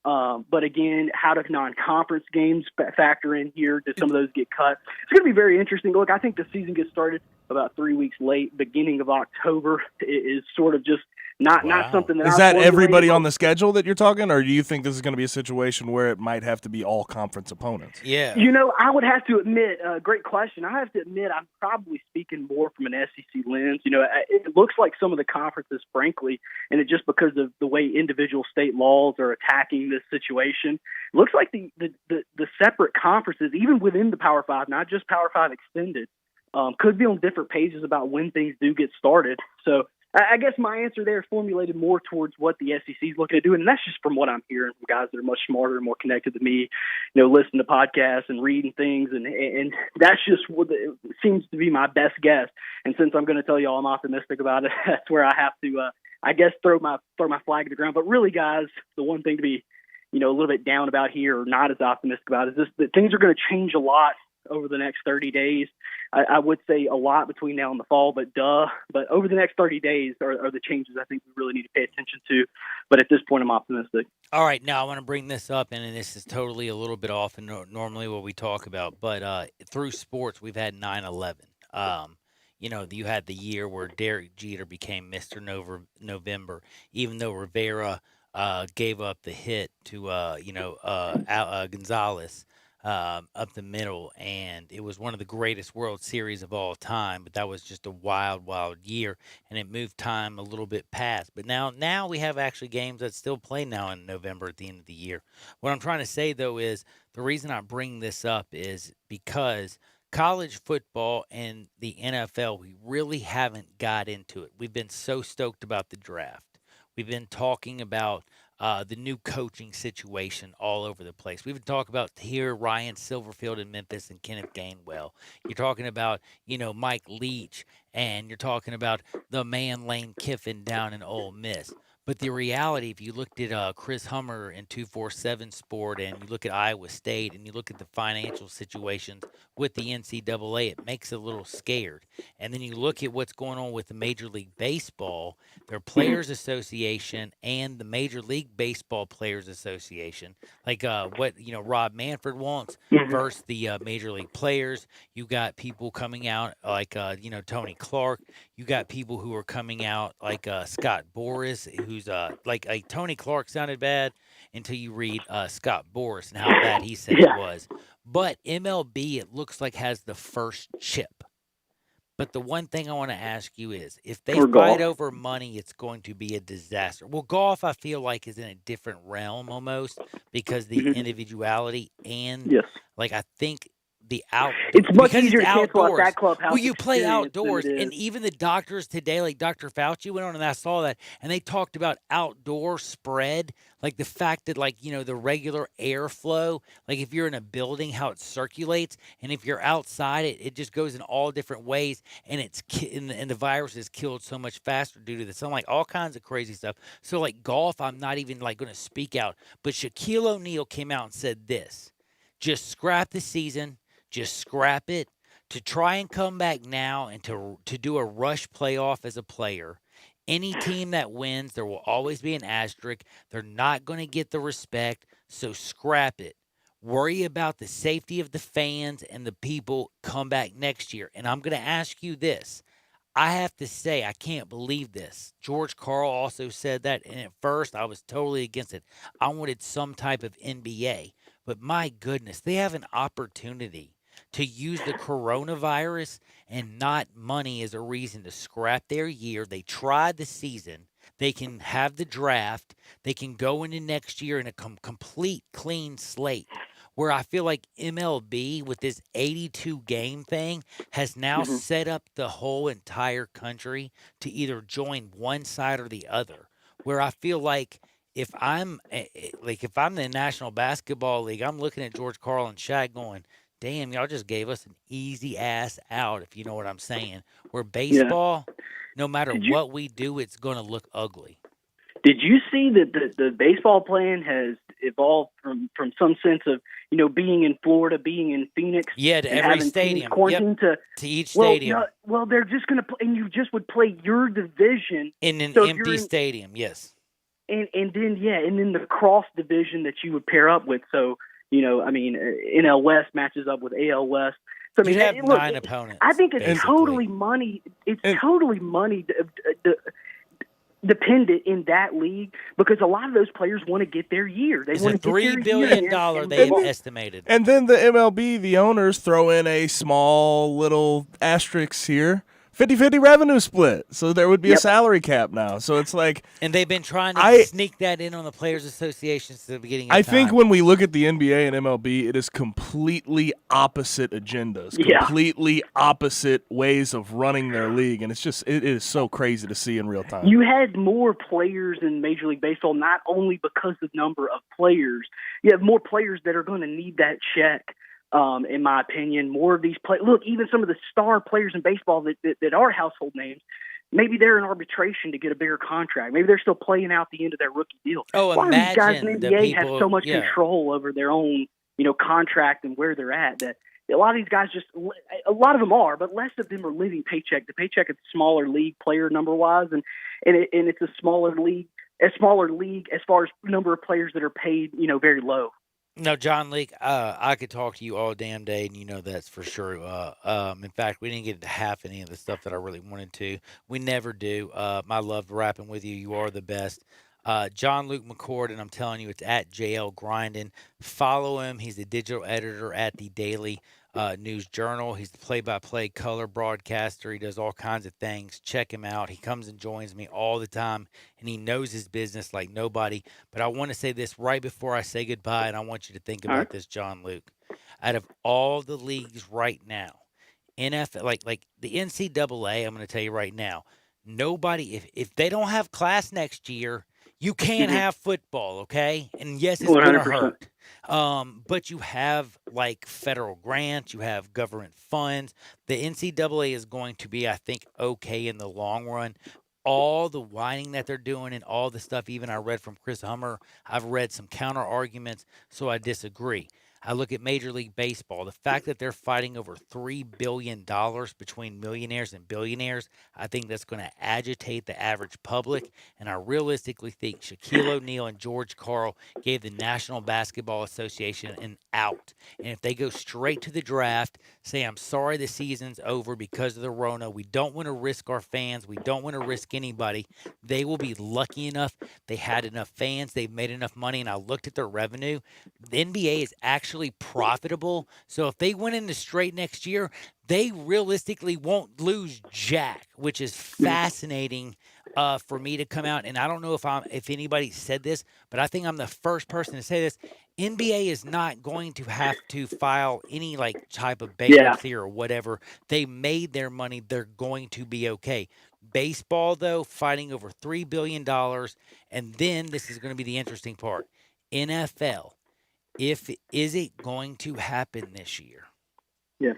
But again, how do non-conference games factor in here? Do some of those get cut? It's going to be very interesting. Look, I think the season gets started about 3 weeks late. Beginning of October is sort of just not something that is that everybody on the schedule that you're talking, or do you think this is going to be a situation where it might have to be all conference opponents? Yeah. I would have to admit, great question. I have to admit, I'm probably speaking more from an SEC lens. It looks like some of the conferences, frankly, and it just because of the way individual state laws are attacking this situation, it looks like the separate conferences, even within the Power Five, not just Power Five extended, could be on different pages about when things do get started. So I guess my answer there is formulated more towards what the SEC is looking at doing, and that's just from what I'm hearing from guys that are much smarter and more connected than me, listen to podcasts and reading things, and that's just what seems to be my best guess. And since I'm going to tell you all I'm optimistic about it, that's where I have to, I guess, throw my flag to the ground. But really, guys, the one thing to be a little bit down about here or not as optimistic about is just that things are going to change a lot over the next 30 days. I would say a lot between now and the fall, but over the next 30 days are the changes I think we really need to pay attention to. But at this point, I'm optimistic. All right, now I want to bring this up, and this is totally a little bit off and normally what we talk about, but through sports, we've had 9/11. You had the year where Derek Jeter became Mr. November, even though Rivera gave up the hit to Gonzalez up the middle, and it was one of the greatest World Series of all time. But that was just a wild, wild year, and it moved time a little bit past. But now we have actually games that still play now in November at the end of the year. What I'm trying to say though is the reason I bring this up is because college football and the NFL, we really haven't got into it. We've been so stoked about the draft. We've been talking about the new coaching situation all over the place. We've been talking about here Ryan Silverfield in Memphis and Kenneth Gainwell. You're talking about, Mike Leach, and you're talking about the man Lane Kiffin down in Ole Miss. But the reality, if you looked at Chris Hummer in 247 Sport, and you look at Iowa State, and you look at the financial situations with the NCAA, it makes it a little scared. And then you look at what's going on with the Major League Baseball, their Players Association and the Major League Baseball Players Association, like what Rob Manfred wants versus the Major League players. You got people coming out like Tony Clark. You got people who are coming out like Scott Boras, who's like Tony Clark sounded bad until you read Scott Boras and how bad he said it was. But MLB, it looks like, has the first chip. But the one thing I want to ask you is, if they fight over money, it's going to be a disaster. Well, golf, I feel like, is in a different realm almost because the individuality and, I think it's much easier to cancel out that clubhouse. Well, you play outdoors, and even the doctors today, like Dr. Fauci went on, and I saw that, and they talked about outdoor spread, like the fact that, the regular airflow, like if you're in a building, how it circulates, and if you're outside, it just goes in all different ways, and and the virus is killed so much faster due to this. So, all kinds of crazy stuff. So, golf, I'm not even going to speak out, but Shaquille O'Neal came out and said this: just scrap the season. Just scrap it. To try and come back now and to do a rush playoff as a player. Any team that wins, there will always be an asterisk. They're not going to get the respect, so scrap it. Worry about the safety of the fans and the people come back next year. And I'm going to ask you this. I have to say, I can't believe this. George Karl also said that, and at first I was totally against it. I wanted some type of NBA. But my goodness, they have an opportunity to use the coronavirus and not money as a reason to scrap their year. They tried the season. They can have the draft. They can go into next year in a complete clean slate. Where I feel like MLB with this 82 game thing has now set up the whole entire country to either join one side or the other. Where I feel like if I'm the National Basketball League, I'm looking at George Karl and Shaq going, damn, y'all just gave us an easy ass out, if you know what I'm saying. Where baseball, no matter what we do, it's going to look ugly. Did you see that the baseball plan has evolved from some sense of, being in Florida, being in Phoenix? Yeah, to every stadium. To each stadium. Well, they're just going to play, and you just would play your division. In an empty stadium, yes. And then the cross division that you would pair up with. So, NL West matches up with AL West. So, you have 9 opponents. I think it's totally money. It's totally money dependent in that league because a lot of those players want to get their year. It's a $3 billion they've estimated. And then the MLB, the owners throw in a small little asterisk here. 50-50 revenue split. So there would be a salary cap now. So it's like... And they've been trying to sneak that in on the Players Association since the beginning of time. I think when we look at the NBA and MLB, it is completely opposite agendas. Completely opposite ways of running their league. And it is so crazy to see in real time. You had more players in Major League Baseball, not only because of the number of players. You have more players that are going to need that check. In my opinion, more of these look, even some of the star players in baseball that are household names, maybe they're in arbitration to get a bigger contract. Maybe they're still playing out the end of their rookie deal. Oh, why do these guys in imagine the the NBA have people- so much yeah. control over their own, contract and where they're at? That a lot of these guys a lot of them are, but less of them are living paycheck to paycheck. It's a smaller league player number wise, and it's a smaller league as far as number of players that are paid, very low. No, John Leake, I could talk to you all damn day, and that's for sure. In fact, we didn't get into half any of the stuff that I really wanted to. We never do. I loved rapping with you. You are the best. John Luke McCord, and I'm telling you, it's at JL Grindin. Follow him. He's the digital editor at the Daily News Journal. He's the play-by-play color broadcaster. He does all kinds of things. Check him out. He comes and joins me all the time, and he knows his business like nobody. But I want to say this right before I say goodbye, and I want you to think about this, John Luke. Out of all the leagues right now, NFL, like the NCAA, I'm going to tell you right now, nobody, if they don't have class next year, you can't have football, okay? And yes, it's going to hurt. But you have like federal grants, you have government funds. The NCAA is going to be, I think, okay in the long run. All the whining that they're doing and all the stuff, even I read from Chris Hummer, I've read some counter arguments, so I disagree. I look at Major League Baseball. The fact that they're fighting over $3 billion between millionaires and billionaires, I think that's going to agitate the average public. And I realistically think Shaquille O'Neal and George Karl gave the National Basketball Association an out. And if they go straight to the draft, say, I'm sorry the season's over because of the Rona, we don't want to risk our fans, we don't want to risk anybody, they will be lucky enough. They had enough fans, they've made enough money, and I looked at their revenue. The NBA is actually profitable. So if they went into straight next year, they realistically won't lose jack, which is fascinating for me to come out. And I don't know if anybody said this, but I think I'm the first person to say this. NBA is not going to have to file any like type of bankruptcy or whatever. They made their money. They're going to be okay. Baseball, though, fighting over $3 billion. And then this is going to be the interesting part. NFL. Is it going to happen this year? Yeah.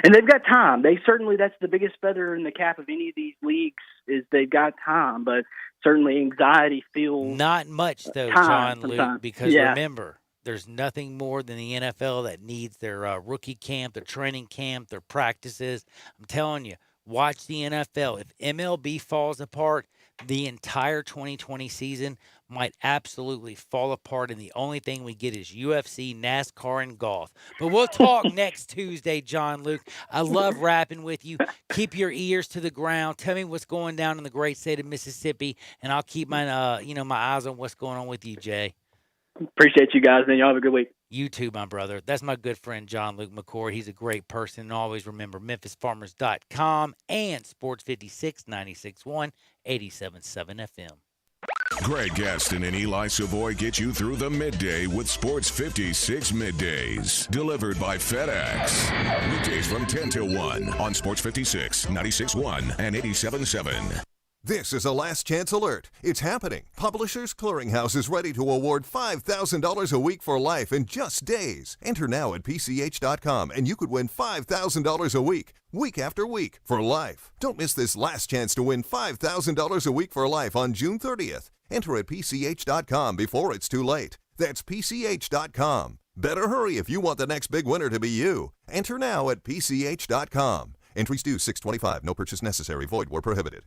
And they've got time. That's the biggest feather in the cap of any of these leagues is they've got time, but certainly anxiety feels not much though, John Luke, because remember, there's nothing more than the NFL that needs their rookie camp, their training camp, their practices. I'm telling you, watch the NFL. If MLB falls apart, the entire 2020 season might absolutely fall apart, and the only thing we get is UFC, NASCAR, and golf. But we'll talk next Tuesday, John Luke. I love rapping with you. Keep your ears to the ground. Tell me what's going down in the great state of Mississippi, and I'll keep my my eyes on what's going on with you, Jay. Appreciate you guys, man. Y'all have a good week. You too, my brother. That's my good friend, John Luke McCord. He's a great person. And always remember, MemphisFarmers.com and Sports 56, 96.1, 87.7 FM. Greg Gaston and Eli Savoy get you through the midday with Sports 56 Middays. Delivered by FedEx. Weekdays from 10 till 1 on Sports 56, 96.1, and 87.7. This is a last chance alert. It's happening. Publishers Clearinghouse is ready to award $5,000 a week for life in just days. Enter now at PCH.com and you could win $5,000 a week after week, for life. Don't miss this last chance to win $5,000 a week for life on June 30th. Enter at PCH.com before it's too late. That's PCH.com. Better hurry if you want the next big winner to be you. Enter now at PCH.com. Entries due 6/25. No purchase necessary. Void where prohibited.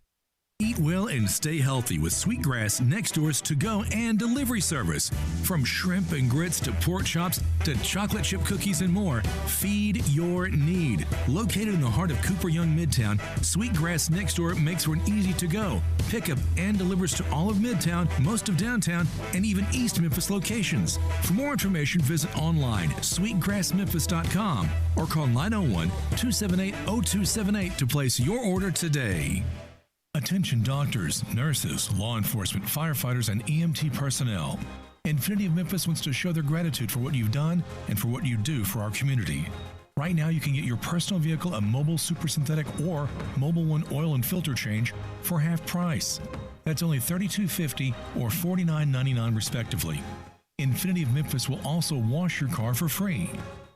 Eat well and stay healthy with Sweetgrass Next Door's to-go and delivery service. From shrimp and grits to pork chops to chocolate chip cookies and more, feed your need. Located in the heart of Cooper Young Midtown, Sweetgrass Next Door makes for an easy to-go, pickup, and delivers to all of Midtown, most of downtown, and even East Memphis locations. For more information, visit online sweetgrassmemphis.com or call 901-278-0278 to place your order today. Attention doctors, nurses, law enforcement, firefighters, and EMT personnel. Infinity of Memphis wants to show their gratitude for what you've done and for what you do for our community. Right now, you can get your personal vehicle a Mobile Super Synthetic or Mobile One oil and filter change for half price. That's only $32.50 or $49.99 respectively. Infinity of Memphis will also wash your car for free.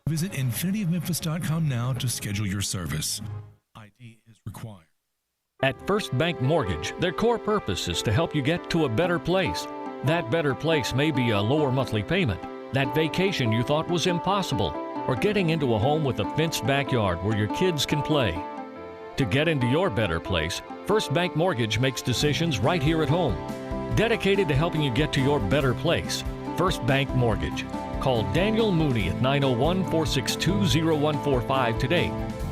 Visit infinityofmemphis.com now to schedule your service. ID is required. At First Bank Mortgage, their core purpose is to help you get to a better place. That better place may be a lower monthly payment, that vacation you thought was impossible, or getting into a home with a fenced backyard where your kids can play. To get into your better place, First Bank Mortgage makes decisions right here at home. Dedicated to helping you get to your better place, First Bank Mortgage. Call Daniel Mooney at 901-462-0145 today.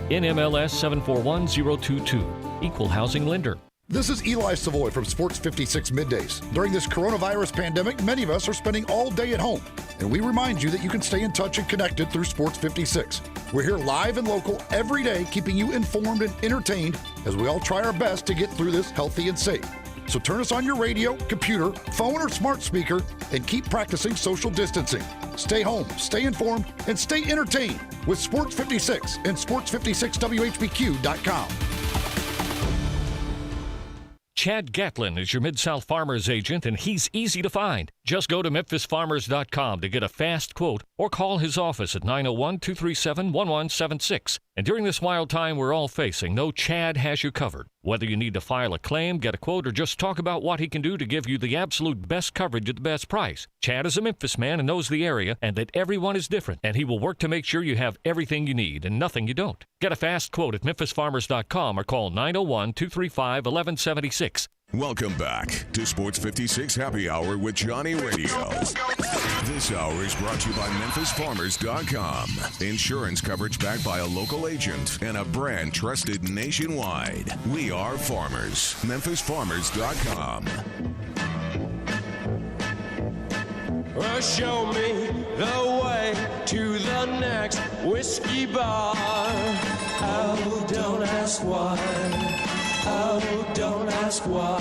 NMLS 741022. Equal housing lender. This is Eli Savoy from Sports 56 Middays. During this coronavirus pandemic, many of us are spending all day at home, and we remind you that you can stay in touch and connected through Sports 56. We're here live and local every day, keeping you informed and entertained as we all try our best to get through this healthy and safe. So turn us on your radio, computer, phone, or smart speaker and keep practicing social distancing. Stay home, stay informed, and stay entertained with Sports 56 and sports56whbq.com. Chad Gatlin is your Mid-South Farmers agent, and he's easy to find. Just go to memphisfarmers.com to get a fast quote or call his office at 901-237-1176. And during this wild time we're all facing, know Chad has you covered. Whether you need to file a claim, get a quote, or just talk about what he can do to give you the absolute best coverage at the best price. Chad is a Memphis man and knows the area and that everyone is different, and he will work to make sure you have everything you need and nothing you don't. Get a fast quote at memphisfarmers.com or call 901-235-1176. Welcome back to Sports 56 Happy Hour with Johnny Radio. This hour is brought to you by MemphisFarmers.com. Insurance coverage backed by a local agent and a brand trusted nationwide. We are farmers. MemphisFarmers.com. Show me the way to the next whiskey bar. Oh, don't ask why. Oh, don't ask why.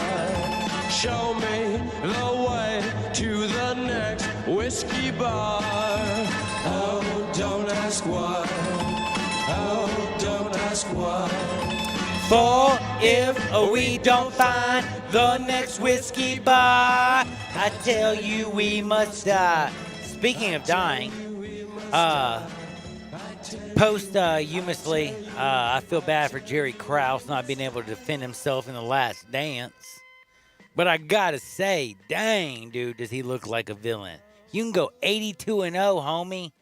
Show me the way to the next whiskey bar. Oh, don't ask why. Oh, don't ask why. For if we don't find the next whiskey bar, I tell you we must die. Speaking of dying, posthumously, I feel bad for Jerry Krause not being able to defend himself in The Last Dance. But I gotta say, dang, dude, does he look like a villain. You can go 82-0, homie,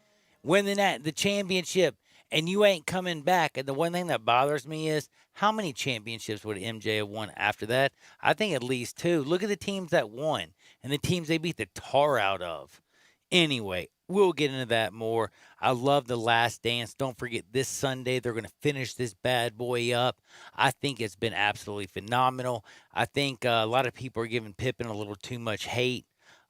winning the championship, and you ain't coming back. And the one thing that bothers me is, how many championships would MJ have won after that? I think at least 2. Look at the teams that won and the teams they beat the tar out of. Anyway, we'll get into that more. I love The Last Dance. Don't forget, this Sunday, they're going to finish this bad boy up. I think it's been absolutely phenomenal. I think a lot of people are giving Pippen a little too much hate.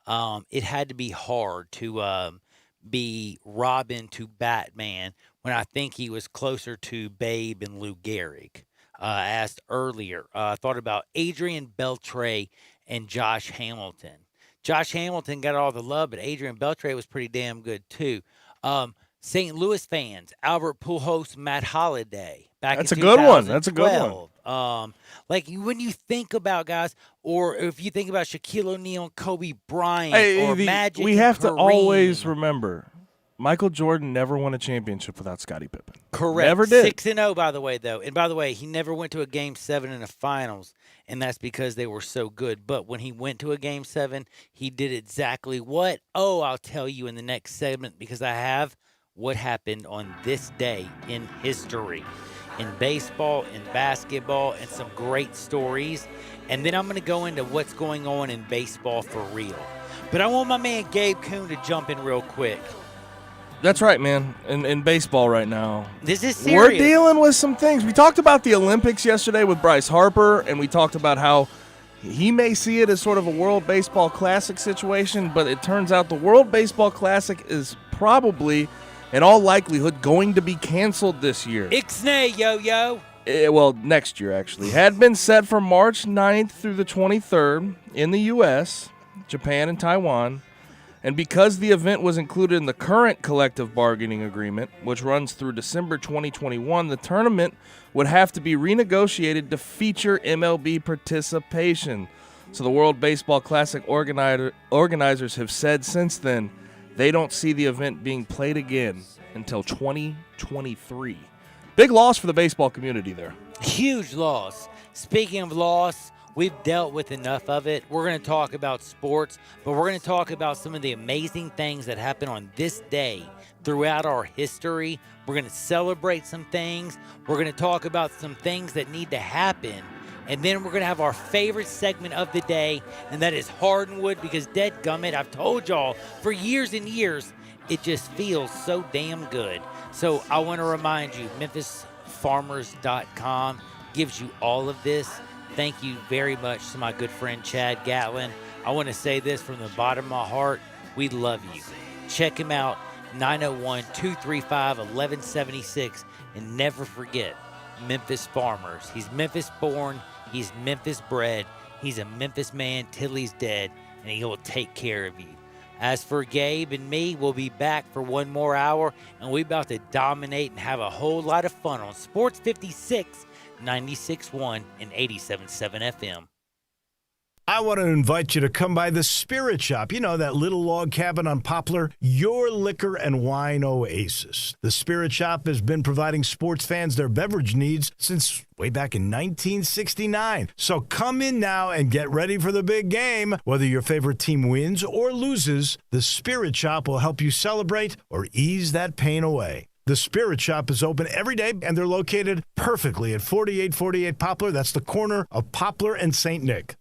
It had to be hard to be Robin to Batman when I think he was closer to Babe and Lou Gehrig. Asked earlier, I thought about Adrian Beltre and Josh Hamilton. Josh Hamilton got all the love, but Adrian Beltre was pretty damn good too. St. Louis fans, Albert Pujols, Matt Holliday. That's a good one. That's a good one. Like when you think about guys, or if you think about Shaquille O'Neal, Kobe Bryant, or Magic, we have to always remember, Michael Jordan never won a championship without Scottie Pippen. Correct. Never did. 6-0, by the way, though. And by the way, he never went to a Game 7 in the finals, and that's because they were so good. But when he went to a Game 7, he did exactly what? Oh, I'll tell you in the next segment, because I have what happened on this day in history. In baseball, in basketball, and some great stories. And then I'm going to go into what's going on in baseball for real. But I want my man Gabe Kuhn to jump in real quick. That's right, man. In baseball right now, this is serious. We're dealing with some things. We talked about the Olympics yesterday with Bryce Harper, and we talked about how he may see it as sort of a World Baseball Classic situation, but it turns out the World Baseball Classic is probably, in all likelihood, going to be canceled this year. Ixnay, yo-yo. Well, next year, actually. Had been set for March 9th through the 23rd in the U.S., Japan, and Taiwan. And because the event was included in the current collective bargaining agreement, which runs through December 2021, the tournament would have to be renegotiated to feature MLB participation. So the World Baseball Classic organizers have said since then they don't see the event being played again until 2023. Big loss for the baseball community there. Huge loss. Speaking of loss, we've dealt with enough of it. We're going to talk about sports, but we're going to talk about some of the amazing things that happen on this day throughout our history. We're going to celebrate some things. We're going to talk about some things that need to happen. And then we're going to have our favorite segment of the day, and that is Hardwood, because dadgummit, I've told y'all for years and years, it just feels so damn good. So I want to remind you, MemphisFarmers.com gives you all of this. Thank you very much to my good friend Chad Gatlin. I want to say this from the bottom of my heart. We love you. Check him out, 901-235-1176. And never forget, Memphis Farmers. He's Memphis born. He's Memphis bred. He's a Memphis man till he's dead, and he will take care of you. As for Gabe and me, we'll be back for one more hour, and we're about to dominate and have a whole lot of fun on Sports 56, 96.1 and 87.7 FM. I want to invite you to come by the Spirit Shop. You know, that little log cabin on Poplar? Your liquor and wine oasis. The Spirit Shop has been providing sports fans their beverage needs since way back in 1969. So come in now and get ready for the big game. Whether your favorite team wins or loses, the Spirit Shop will help you celebrate or ease that pain away. The Spirit Shop is open every day, and they're located perfectly at 4848 Poplar. That's the corner of Poplar and St. Nick.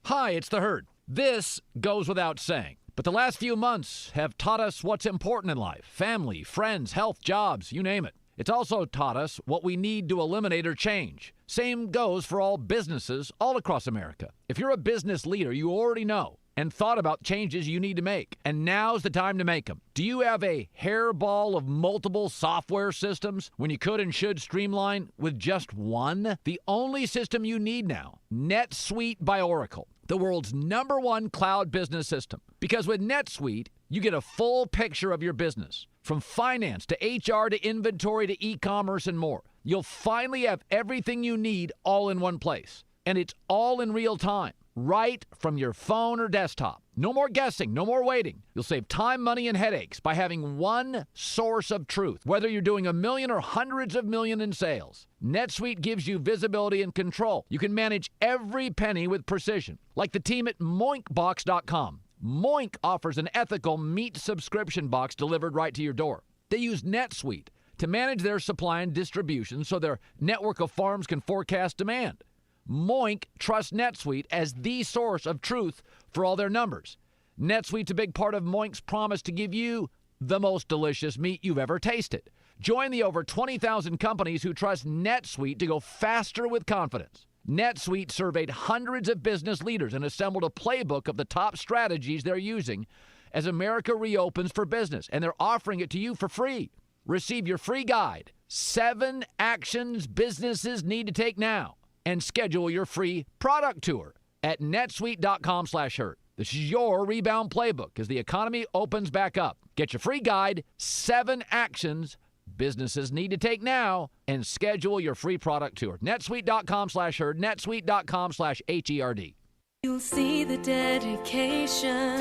Hi, it's the Herd. This goes without saying, but the last few months have taught us what's important in life. Family, friends, health, jobs, you name it. It's also taught us what we need to eliminate or change. Same goes for all businesses all across America. If you're a business leader, you already know and thought about changes you need to make, and now's the time to make them. Do you have a hairball of multiple software systems when you could and should streamline with just one? The only system you need now, NetSuite by Oracle, the world's #1 cloud business system. Because with NetSuite, you get a full picture of your business, from finance to HR to inventory to e-commerce and more. You'll finally have everything you need all in one place, and it's all in real time. Right from your phone or desktop. No more guessing, no more waiting. You'll save time, money, and headaches by having one source of truth, whether you're doing $1 million or hundreds of millions in sales. NetSuite gives you visibility and control. You can manage every penny with precision, like the team at Moinkbox.com. Moink offers an ethical meat subscription box delivered right to your door. They use NetSuite to manage their supply and distribution so their network of farms can forecast demand. Moink trusts NetSuite as the source of truth for all their numbers. NetSuite's a big part of Moink's promise to give you the most delicious meat you've ever tasted. Join the over 20,000 companies who trust NetSuite to go faster with confidence. NetSuite surveyed hundreds of business leaders and assembled a playbook of the top strategies they're using as America reopens for business, and they're offering it to you for free. Receive your free guide, 7 Actions Businesses Need to Take Now, and schedule your free product tour at netsuite.com/hurt. This is your rebound playbook as the economy opens back up. Get your free guide, 7 Actions Businesses Need to Take Now, and schedule your free product tour. netsuite.com/herd, netsuite.com/HERD. You'll see the dedication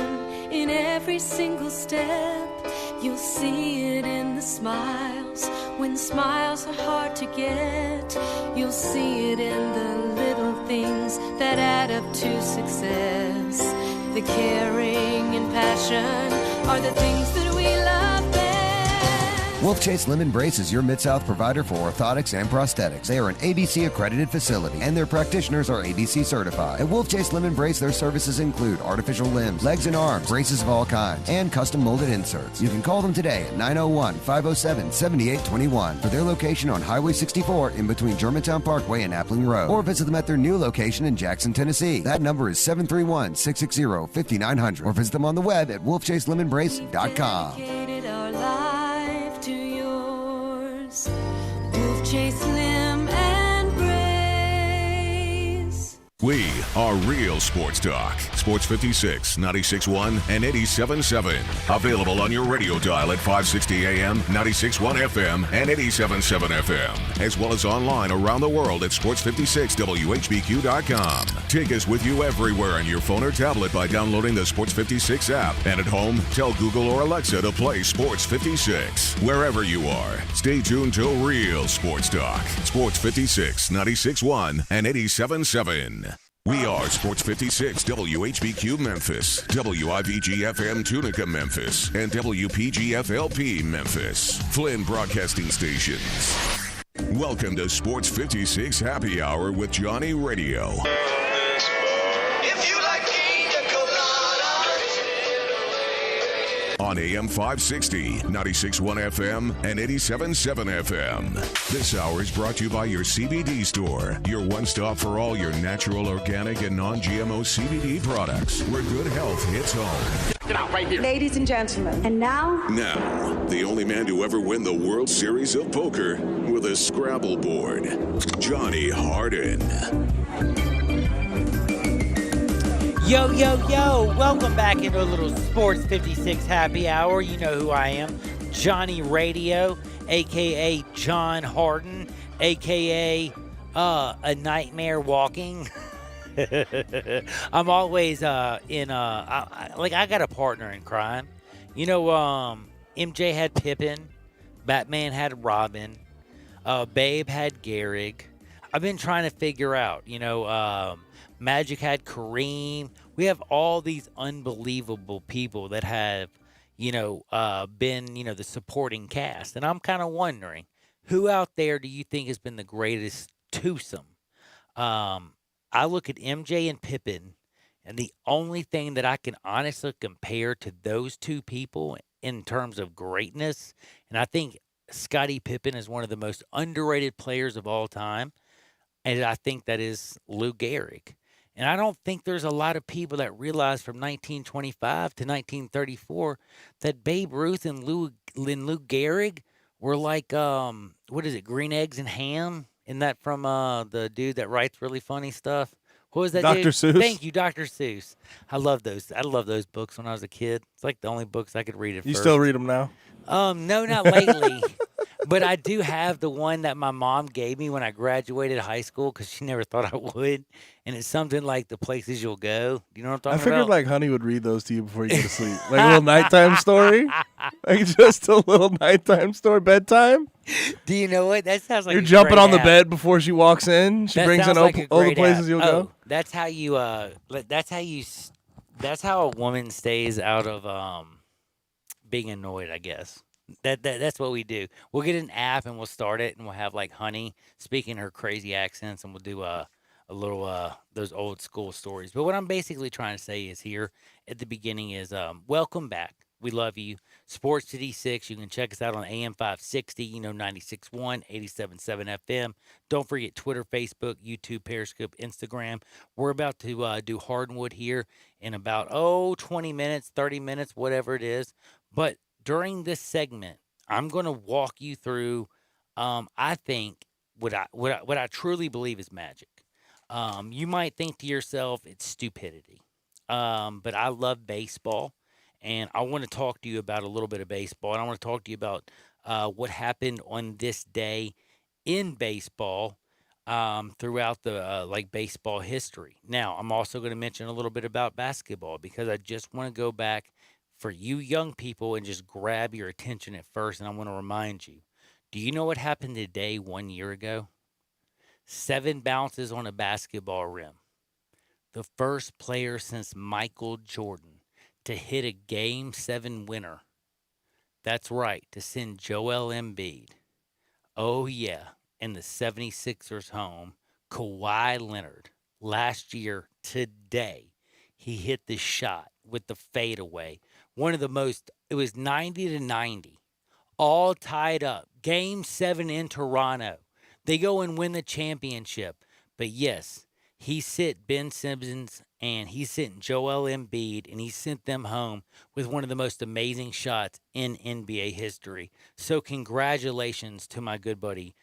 in every single step. You'll see it in the smiles when smiles are hard to get. You'll see it in the little things that add up to success. The caring and passion are the things that we love best. Wolf Chase Limb Brace is your Mid-South provider for orthotics and prosthetics. They are an ABC-accredited facility, and their practitioners are ABC certified. At Wolf Chase Limb Brace, their services include artificial limbs, legs and arms, braces of all kinds, and custom molded inserts. You can call them today at 901-507-7821 for their location on Highway 64 in between Germantown Parkway and Appling Road, or visit them at their new location in Jackson, Tennessee. That number is 731-660-5900, or visit them on the web at wolfchaselimbandbrace.com. To yours, Wolf Chase Limb and Brace. We are real sports talk. Sports 56, 96.1, and 87.7. Available on your radio dial at 560 AM, 96.1 FM, and 87.7 FM. As well as online around the world at sports56whbq.com. Take us with you everywhere on your phone or tablet by downloading the Sports 56 app. And at home, tell Google or Alexa to play Sports 56. Wherever you are, stay tuned to real sports talk. Sports 56, 96.1, and 87.7. We are Sports 56 WHBQ Memphis, WIVG-FM Tunica Memphis, and WPG-FLP Memphis, Flynn Broadcasting Stations. Welcome to Sports 56 Happy Hour with Johnny Radio. On AM 560, 96.1 FM, and 87.7 FM. This hour is brought to you by your CBD store, your one-stop for all your natural, organic, and non-GMO CBD products, where good health hits home. Get out right here. Ladies and gentlemen. And now? Now, the only man to ever win the World Series of Poker with a Scrabble board, Johnny Harden. Yo, yo, yo, welcome back into a little Sports 56 Happy Hour. You know who I am, Johnny Radio, a.k.a. John Harden, a.k.a. A Nightmare Walking. I'm always I got a partner in crime. You know, MJ had Pippen, Batman had Robin, Babe had Gehrig. I've been trying to figure out, Magic had Kareem. We have all these unbelievable people that have, been, the supporting cast. And I'm kind of wondering, who out there do you think has been the greatest twosome? I look at MJ and Pippen, and the only thing that I can honestly compare to those two people in terms of greatness, and I think Scottie Pippen is one of the most underrated players of all time, and I think that is Lou Gehrig. And I don't think there's a lot of people that realize from 1925 to 1934 that Babe Ruth and Lou Gehrig were like, Green Eggs and Ham? Isn't that from the dude that writes really funny stuff? What was that Dr. dude? Seuss. Thank you, Dr. Seuss. I love those. I love those books when I was a kid. It's like the only books I could read at first. You still read them now? No, not lately. But I do have the one that my mom gave me when I graduated high school because she never thought I would. And it's something like The Places You'll Go. Do you know what I'm talking about? I figured like Honey would read those to you before you go to sleep. Like a little nighttime story. Like just a little nighttime story, bedtime. Do you know what? That sounds like you're jumping on the bed before she walks in. She brings in all the places you'll go. That's how you. That's how a woman stays out of being annoyed, I guess. That's what we do. We'll get an app and we'll start it and we'll have like Honey speaking her crazy accents and we'll do a little those old school stories. But what I'm basically trying to say is here at the beginning is welcome back. We love you. Sports 56. You can check us out on AM 560, 96.1, 87.7 FM. Don't forget Twitter, Facebook, YouTube, Periscope, Instagram. We're about to do Hardwood here in about 20 minutes, 30 minutes, whatever it is. But during this segment, I'm going to walk you through, I think, what I truly believe is magic. You might think to yourself, it's stupidity. But I love baseball, and I want to talk to you about a little bit of baseball, and I want to talk to you about what happened on this day in baseball throughout the baseball history. Now, I'm also going to mention a little bit about basketball because I just want to go back for you young people and just grab your attention at first, and I want to remind you, do you know what happened today 1 year ago? 7 bounces on a basketball rim. The first player since Michael Jordan to hit a Game 7 winner. That's right, to send Joel Embiid. Oh, yeah, and the 76ers home, Kawhi Leonard. Last year, today, he hit the shot with the fadeaway. One of the most, it was 90-90, all tied up. Game 7 in Toronto. They go and win the championship. But yes, he sent Ben Simmons and he sent Joel Embiid and he sent them home with one of the most amazing shots in NBA history. So congratulations to my good buddy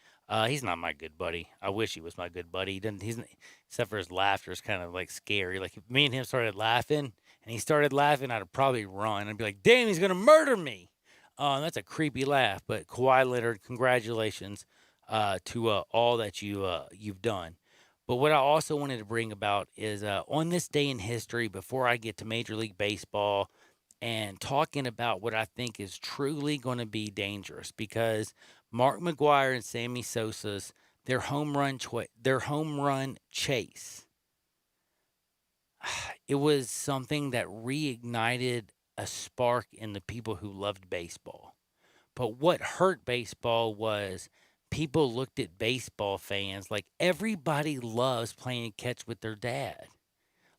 He's not my good buddy. I wish he was my good buddy. He doesn't. Except for his laughter is kind of like scary. Like if me and him started laughing, and he started laughing, I'd probably run. I'd be like, "Damn, he's gonna murder me!" That's a creepy laugh. But Kawhi Leonard, congratulations to all that you've done. But what I also wanted to bring about is on this day in history, before I get to Major League Baseball and talking about what I think is truly going to be dangerous, because Mark McGwire and Sammy Sosa's their home run chase, it was something that reignited a spark in the people who loved baseball. But what hurt baseball was people looked at baseball fans like everybody loves playing catch with their dad.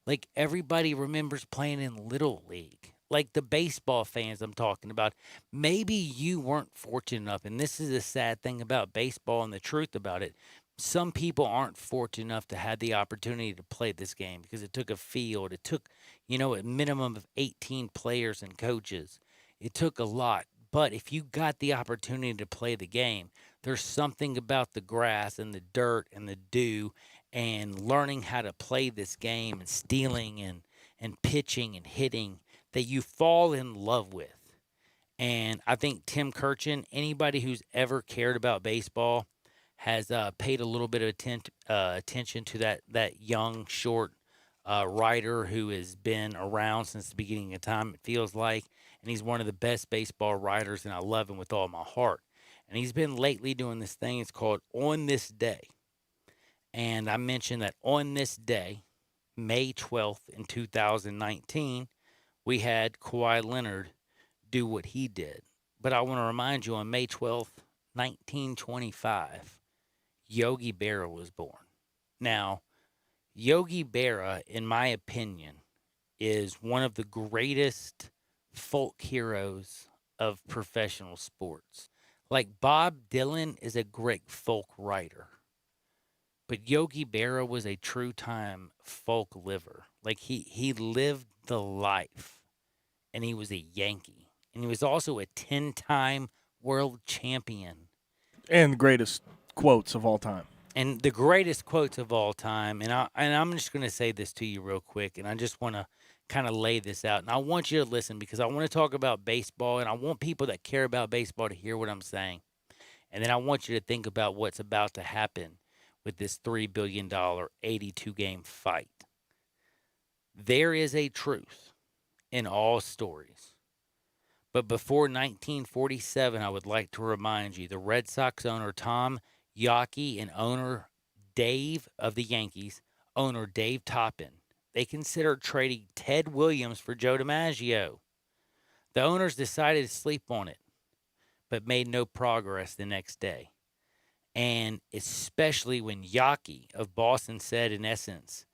Like everybody remembers playing in Little League. Like the baseball fans I'm talking about. Maybe you weren't fortunate enough, and this is a sad thing about baseball and the truth about it. Some people aren't fortunate enough to have the opportunity to play this game because it took a field. It took, a minimum of 18 players and coaches. It took a lot. But if you got the opportunity to play the game, there's something about the grass and the dirt and the dew and learning how to play this game and stealing and pitching and hitting that you fall in love with. And I think Tim Kurkjian, anybody who's ever cared about baseball, has paid a little bit of attention to that young, short writer who has been around since the beginning of time, it feels like. And he's one of the best baseball writers, and I love him with all my heart. And he's been lately doing this thing. It's called On This Day. And I mentioned that on this day, May 12th in 2019, we had Kawhi Leonard do what he did. But I want to remind you, on May 12th, 1925, Yogi Berra was born. Now, Yogi Berra, in my opinion, is one of the greatest folk heroes of professional sports. Like Bob Dylan is a great folk writer, but Yogi Berra was a true time folk liver. Like he lived the life, and he was a Yankee, and he was also a 10-time world champion. And the greatest quotes of all time. And the greatest quotes of all time. And I'm just going to say this to you real quick, and I just want to kind of lay this out. And I want you to listen because I want to talk about baseball, and I want people that care about baseball to hear what I'm saying. And then I want you to think about what's about to happen with this $3 billion 82-game fight. There is a truth in all stories. But before 1947, I would like to remind you, the Red Sox owner Tom Yawkey and owner Dave of the Yankees, owner Dave Toppin, they considered trading Ted Williams for Joe DiMaggio. The owners decided to sleep on it, but made no progress the next day. And especially when Yawkey of Boston said, in essence,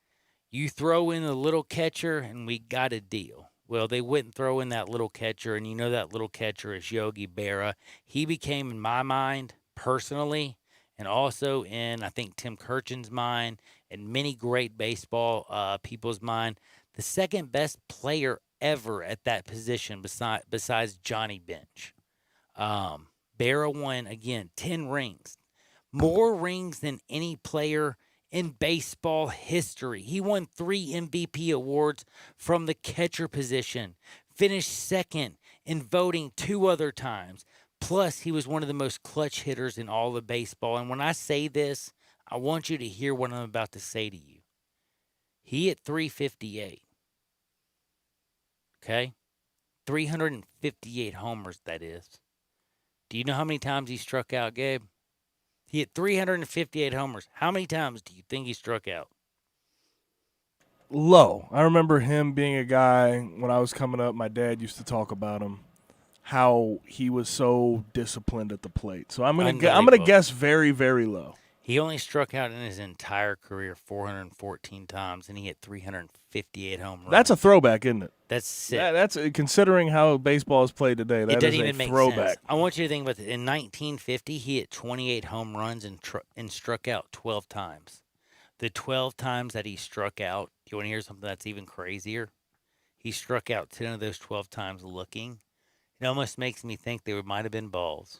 you throw in a little catcher and we got a deal. Well, they wouldn't throw in that little catcher, and that little catcher is Yogi Berra. He became, in my mind, personally, and also in, I think, Tim Kurkjian's mind and many great baseball people's mind, the second best player ever at that position besides Johnny Bench. Berra won, again, 10 rings. More rings than any player in baseball history. He won 3 MVP awards from the catcher position, finished second in voting 2 other times. Plus, he was one of the most clutch hitters in all of baseball. And when I say this, I want you to hear what I'm about to say to you. He hit 358. Okay? 358 homers, that is. Do you know how many times he struck out, Gabe? He hit 358 homers. How many times do you think he struck out? Low. I remember him being a guy, when I was coming up, my dad used to talk about him, how he was so disciplined at the plate. So I'm gonna guess very, very low. He only struck out in his entire career 414 times, and he hit 358 home runs. That's a throwback, isn't it? That's sick. That's considering how baseball is played today. That is a throwback. Sense. I want you to think about it. In 1950, he hit 28 home runs and struck out 12 times. The 12 times that he struck out, do you want to hear something that's even crazier? He struck out 10 of those 12 times looking. It almost makes me think they might have been balls.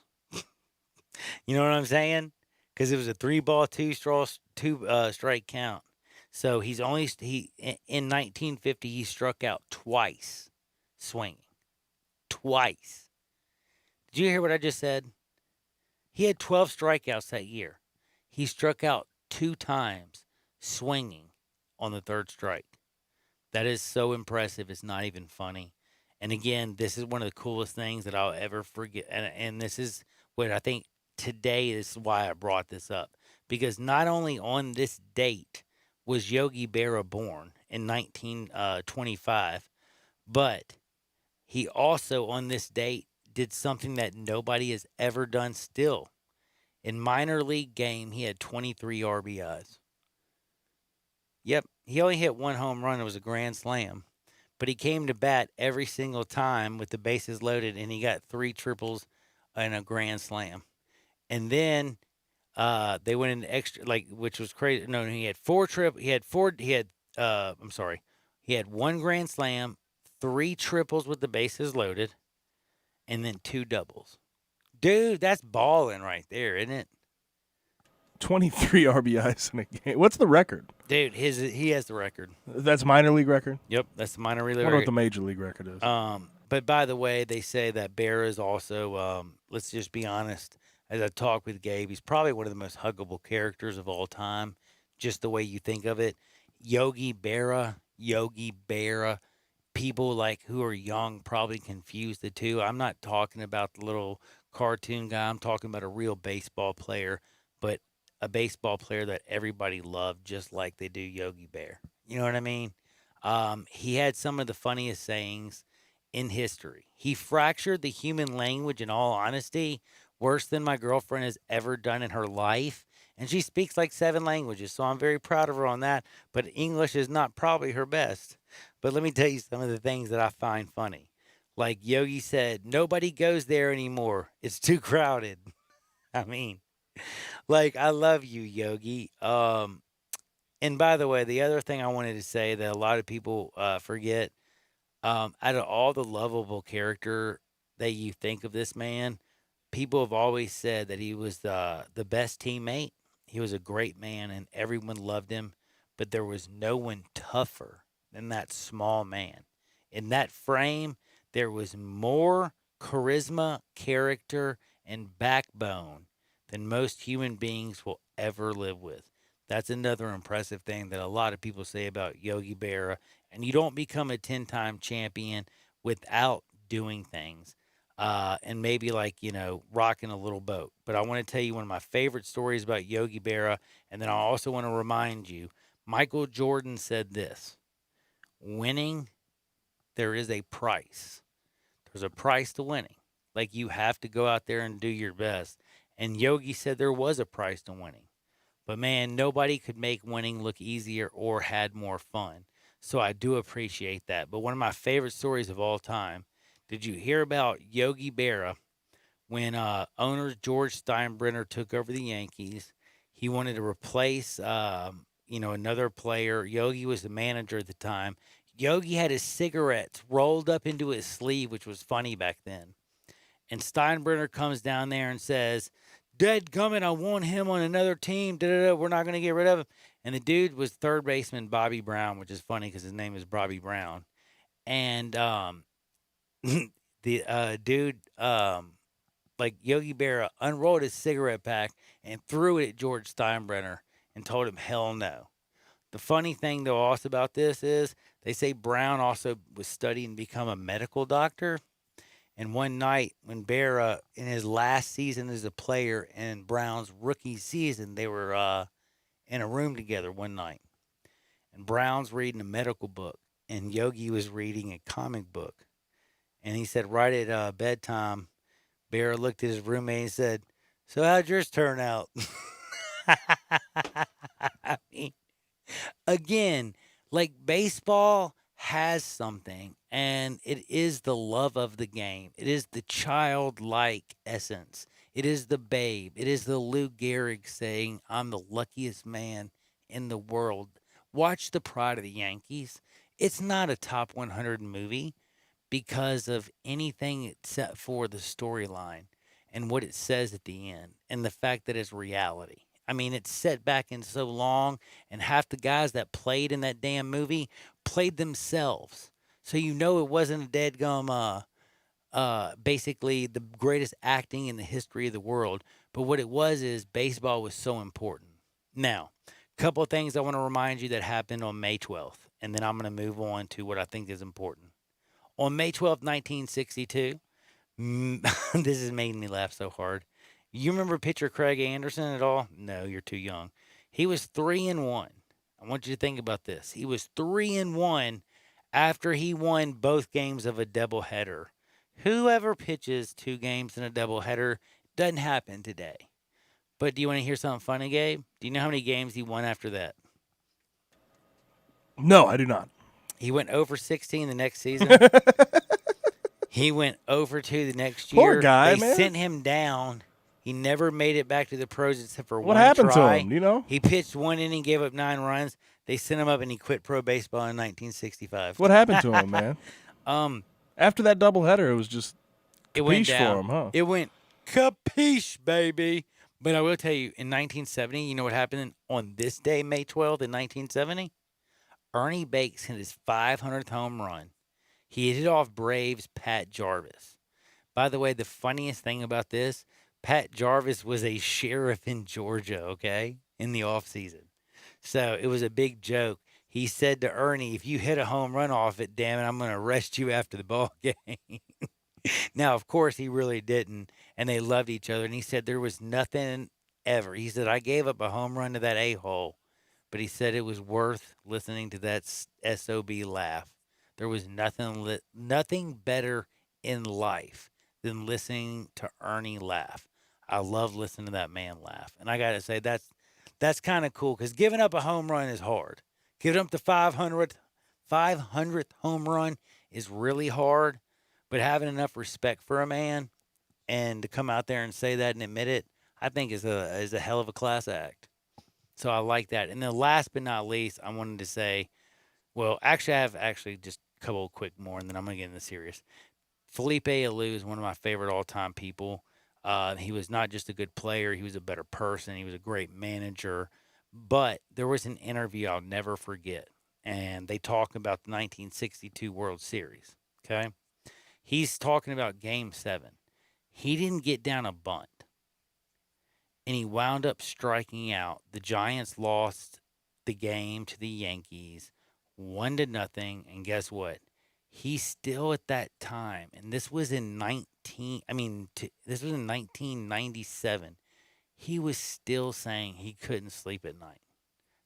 You know what I'm saying? because it was a 3-ball, strike count. So in 1950 he struck out twice, swinging, twice. Did you hear what I just said? He had 12 strikeouts that year. He struck out 2 times, swinging on the third strike. That is so impressive. It's not even funny. And again, this is one of the coolest things that I'll ever forget. And this is what I think today is why I brought this up. Because not only on this date was Yogi Berra born in 1925, but he also on this date did something that nobody has ever done still. In minor league game, he had 23 RBIs. Yep, he only hit 1 home run. It was a grand slam. But he came to bat every single time with the bases loaded, and he got 3 triples and a grand slam. And then they went into extra, which was crazy. No, he had 4 triples. He had 1 grand slam, 3 triples with the bases loaded, and then 2 doubles. Dude, that's balling right there, isn't it? 23 RBIs in a game. What's the record? Dude, he has the record. That's minor league record? Yep, that's the minor league record. I record. wonder what the major league record is. But by the way, they say that Berra is also, let's just be honest, as I talk with Gabe, he's probably one of the most huggable characters of all time, just the way you think of it. Yogi Berra, people who are young probably confuse the two. I'm not talking about the little cartoon guy. I'm talking about a real baseball player, but a baseball player that everybody loved just like they do Yogi Berra. You know what I mean? He had some of the funniest sayings in history. He fractured the human language, in all honesty, worse than my girlfriend has ever done in her life. And she speaks like 7 languages, so I'm very proud of her on that. But English is not probably her best. But let me tell you some of the things that I find funny. Like Yogi said, nobody goes there anymore. It's too crowded. I mean, I love you, Yogi. And by the way, the other thing I wanted to say that a lot of people forget, out of all the lovable character that you think of this man, people have always said that he was the best teammate. He was a great man, and everyone loved him. But there was no one tougher than that small man. In that frame, there was more charisma, character, and backbone than most human beings will ever live with. That's another impressive thing that a lot of people say about Yogi Berra. And you don't become a 10-time champion without doing things. And maybe rocking a little boat. But I want to tell you one of my favorite stories about Yogi Berra. And then I also want to remind you, Michael Jordan said this: winning, there is a price. There's a price to winning. You have to go out there and do your best. And Yogi said there was a price to winning. But man, nobody could make winning look easier or had more fun. So I do appreciate that. But one of my favorite stories of all time, did you hear about Yogi Berra when owner George Steinbrenner took over the Yankees? He wanted to replace, another player. Yogi was the manager at the time. Yogi had his cigarettes rolled up into his sleeve, which was funny back then. And Steinbrenner comes down there and says, "Dadgummit, I want him on another team. We're not going to get rid of him." And the dude was third baseman Bobby Brown, which is funny because his name is Bobby Brown. And the dude, Yogi Berra, unrolled his cigarette pack and threw it at George Steinbrenner and told him hell no. The funny thing, though, also about this is they say Brown also was studying to become a medical doctor. And one night when Berra, in his last season as a player and Brown's rookie season, they were in a room together one night. And Brown's reading a medical book, and Yogi was reading a comic book. And he said right at bedtime, Berra looked at his roommate and said, "So how'd yours turn out?" I mean, again, baseball has something, and it is the love of the game. It is the childlike essence. It is the babe. It is the Lou Gehrig saying, "I'm the luckiest man in the world." Watch The Pride of the Yankees. It's not a top 100 movie because of anything except for the storyline. and what it says at the end and the fact that it's reality. I mean, it's set back in so long, and half the guys that played in that damn movie played themselves. So you know it wasn't a dadgum, basically the greatest acting in the history of the world. But what it was is baseball was so important. Now, a couple of things I want to remind you that happened on May 12th, and then I'm going to move on to what I think is important. On May 12th, 1962, this has made me laugh so hard. You remember pitcher Craig Anderson at all? No, you're too young. He was 3-1. I want you to think about this. He was 3-1 after he won both games of a doubleheader. Whoever pitches 2 games in a doubleheader doesn't happen today. But do you want to hear something funny, Gabe? Do you know how many games he won after that? No, I do not. He went over 16 the next season. He went over 2 the next year. Poor guy, they man. Sent him down. He never made it back to the pros except for one What happened try. to him, you know? He pitched 1 inning, gave up 9 runs. They sent him up, and he quit pro baseball in 1965. What happened to him, man? After that doubleheader, it was just it went capiche down. for him, huh? It went capiche, baby. But I will tell you, in 1970, you know what happened on this day, May 12th, in 1970? Ernie Bakes hit his 500th home run. He hit off Braves' Pat Jarvis. By the way, the funniest thing about this, Pat Jarvis was a sheriff in Georgia, okay, in the offseason. So it was a big joke. He said to Ernie, if you hit a home run off it, damn it, I'm going to arrest you after the ball game. Now, of course, he really didn't, and they loved each other. And he said there was nothing ever. He said, I gave up a home run to that a-hole, but he said it was worth listening to that SOB laugh. There was nothing better in life than listening to Ernie laugh. I love listening to that man laugh. And I got to say, that's kind of cool because giving up a home run is hard. Giving up the 500th home run is really hard, but having enough respect for a man and to come out there and say that and admit it, I think is a hell of a class act. So I like that. And then last but not least, I wanted to say, well, actually, I have just a couple of quick more, and then I'm going to get into serious. Felipe Alou is one of my favorite all-time people. He was not just a good player. He was a better person. He was a great manager. But there was an interview I'll never forget, and they talk about the 1962 World Series, okay? He's talking about Game 7. He didn't get down a bunt, and he wound up striking out. The Giants lost the game to the Yankees 1-0, and guess what? He still at that time, and this was in 1997. He was still saying he couldn't sleep at night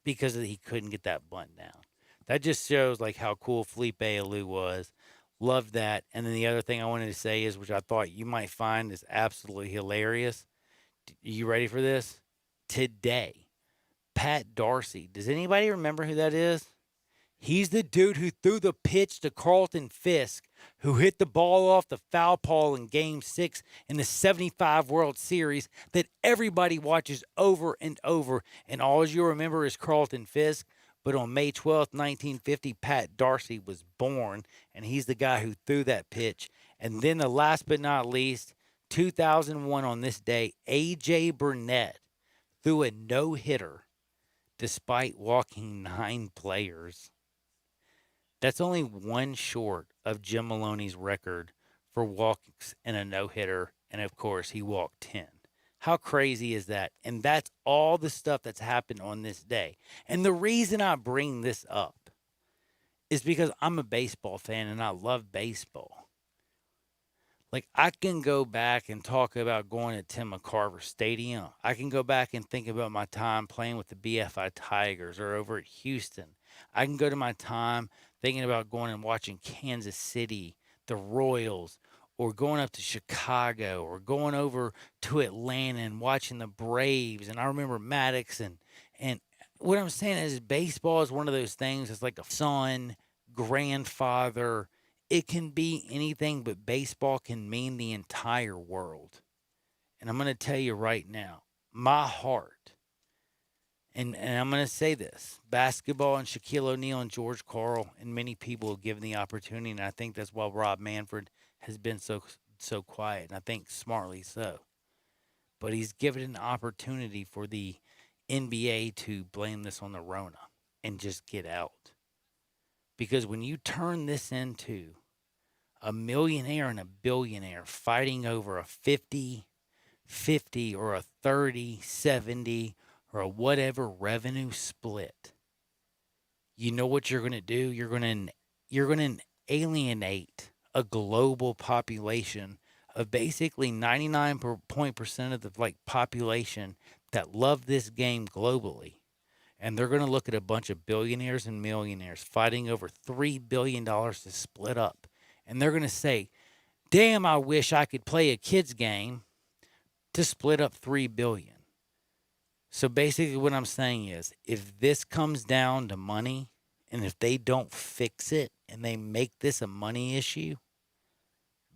because he couldn't get that bunt down. That just shows like how cool Felipe Alou was. Loved that. And then the other thing I wanted to say is, which I thought you might find is absolutely hilarious. You ready for this? Today, Pat Darcy. Does anybody remember who that is? He's the dude who threw the pitch to Carlton Fisk, who hit the ball off the foul pole in Game 6 in the 75 World Series that everybody watches over and over, and all you remember is Carlton Fisk. But on May 12th, 1950, Pat Darcy was born, and he's the guy who threw that pitch. And then the last but not least, 2001 on this day, A.J. Burnett threw a no-hitter despite walking 9 players. That's only one short of Jim Maloney's record for walks in a no-hitter, and of course, he walked 10. How crazy is that? And that's all the stuff that's happened on this day. And the reason I bring this up is because I'm a baseball fan and I love baseball. Like, I can go back and talk about going to Tim McCarver Stadium. I can go back and think about my time playing with the BFI Tigers or over at Houston. I can go to my time thinking about going and watching Kansas City, the Royals, or going up to Chicago, or going over to Atlanta and watching the Braves. And I remember Maddox. And what I'm saying is baseball is one of those things. It's like a son, grandfather. It can be anything, but baseball can mean the entire world. And I'm going to tell you right now, my heart, and I'm going to say this, basketball and Shaquille O'Neal and George Karl and many people have given the opportunity, and I think that's why Rob Manfred has been so quiet, and I think smartly so. but he's given an opportunity for the NBA to blame this on the Rona and just get out. Because when you turn this into a millionaire and a billionaire fighting over a 50-50 or a 30-70 or a whatever revenue split, you know what you're going to do? You're going to alienate a global population of basically 99% of the population that love this game globally. And they're going to look at a bunch of billionaires and millionaires fighting over $3 billion to split up. And they're going to say, damn, I wish I could play a kid's game to split up $3 billion. So basically what I'm saying is, if this comes down to money, and if they don't fix it and they make this a money issue,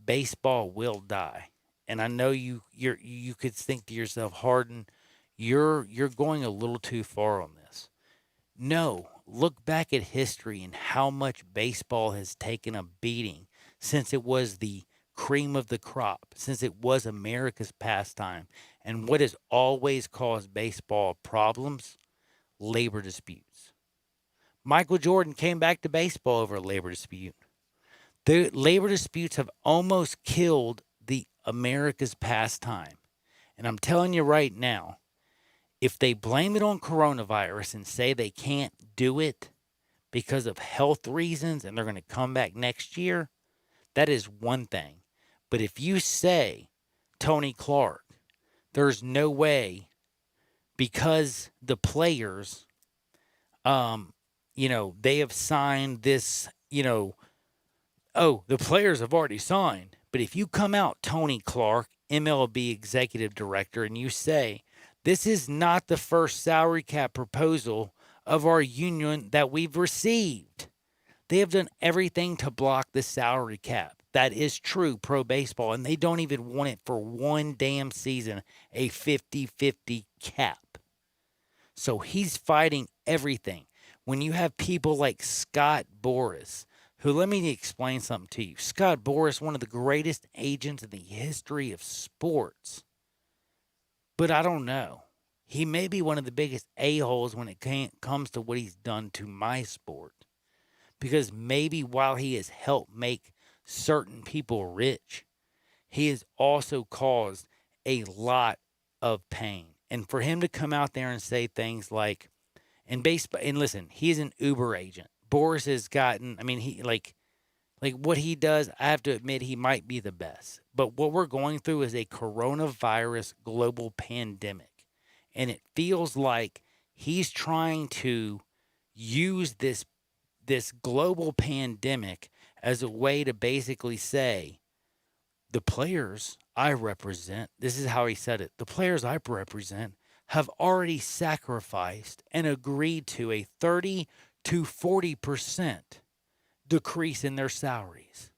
baseball will die. And I know you could think to yourself, Harden, you're going a little too far on this. No, look back at history and how much baseball has taken a beating since it was the cream of the crop, since it was America's pastime. And what has always caused baseball problems? Labor disputes. Michael Jordan came back to baseball over a labor dispute. The labor disputes have almost killed the America's pastime. And I'm telling you right now, if they blame it on coronavirus and say they can't do it because of health reasons and they're going to come back next year, that is one thing. But if you say, Tony Clark, there's no way because the players, they have signed this, the players have already signed. But if you come out, Tony Clark, MLB executive director, and you say, this is not the first salary cap proposal of our union that we've received. They have done everything to block the salary cap. That is true, pro baseball, and they don't even want it for one damn season, a 50-50 cap. So he's fighting everything. When you have people like Scott Boras, who, let me explain something to you. Scott Boras, one of the greatest agents in the history of sports. But I don't know. He may be one of the biggest a-holes when it comes to what he's done to my sport. Because maybe while he has helped make certain people rich, he has also caused a lot of pain. And for him to come out there and say things like, and listen, he's an Uber agent. Boras has gotten, he like what he does, I have to admit he might be the best. But what we're going through is a coronavirus global pandemic. And it feels like he's trying to use this global pandemic as a way to basically say, the players I represent, this is how he said it, the players I represent have already sacrificed and agreed to a 30 to 40% decrease in their salaries.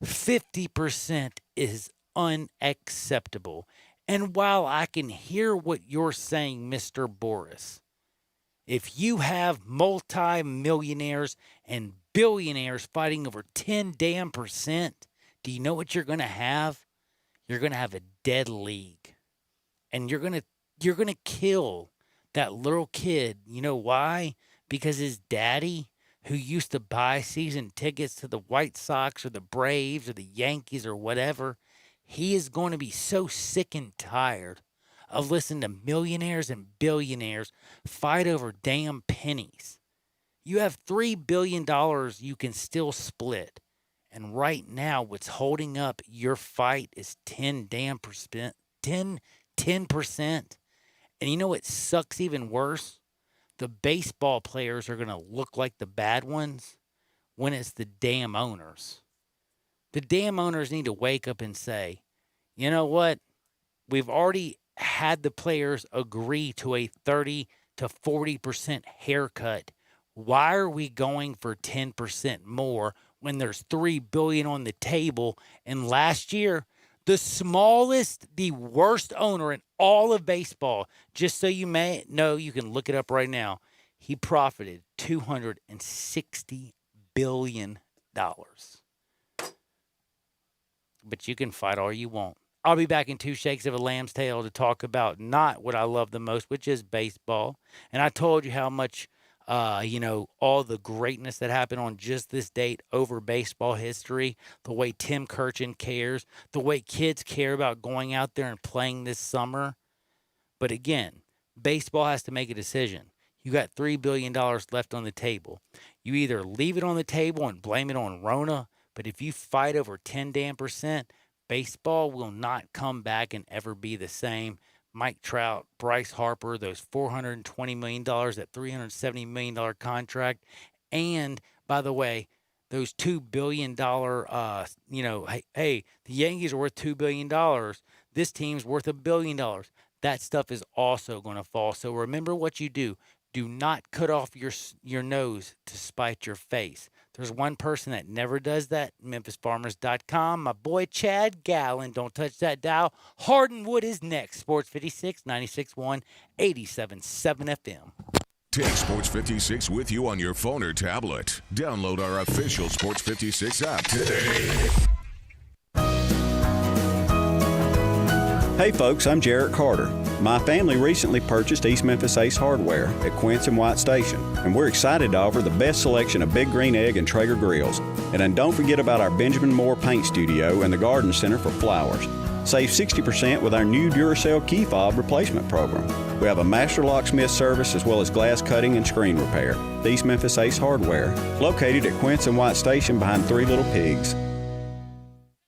50% is unacceptable. And while I can hear what you're saying, Mr. Boras, if you have multi-millionaires and billionaires fighting over 10 damn percent, do you know what you're going to have? You're going to have a dead league. And you're going to kill that little kid. You know why? Because his daddy, who used to buy season tickets to the White Sox or the Braves or the Yankees or whatever, he is going to be so sick and tired of listening to millionaires and billionaires fight over damn pennies. You have $3 billion you can still split. And right now, what's holding up your fight is 10%. And you know what sucks even worse? The baseball players are going to look like the bad ones when it's the damn owners. The damn owners need to wake up and say, you know what? We've already had the players agree to a 30 to 40% haircut. Why are we going for 10% more when there's $3 billion on the table? And last year, the smallest, the worst owner in all of baseball, just so you may know, you can look it up right now, he profited $260 billion. But you can fight all you want. I'll be back in 2 shakes of a lamb's tail to talk about not what I love the most, which is baseball. And I told you how much, all the greatness that happened on just this date over baseball history, the way Tim Kirchin cares, the way kids care about going out there and playing this summer. But again, baseball has to make a decision. You got $3 billion left on the table. You either leave it on the table and blame it on Rona, but if you fight over 10%, baseball will not come back and ever be the same. Mike Trout, Bryce Harper, those $420 million, that $370 million contract. And, by the way, those $2 billion, hey, the Yankees are worth $2 billion. This team's worth $1 billion. That stuff is also going to fall. So remember what you do. Do not cut off your nose to spite your face. There's one person that never does that, MemphisFarmers.com. My boy Chad Gallen. Don't touch that dial. Hardenwood is next. Sports 56, 96.1, 87.7 FM. Take Sports 56 with you on your phone or tablet. Download our official Sports 56 app today. Hey folks, I'm Jarrett Carter. My family recently purchased East Memphis Ace Hardware at Quince and White Station, and we're excited to offer the best selection of Big Green Egg and Traeger grills. And then don't forget about our Benjamin Moore Paint Studio and the Garden Center for flowers. Save 60% with our new Duracell key fob replacement program. We have a master locksmith service as well as glass cutting and screen repair. The East Memphis Ace Hardware, located at Quince and White Station behind Three Little Pigs.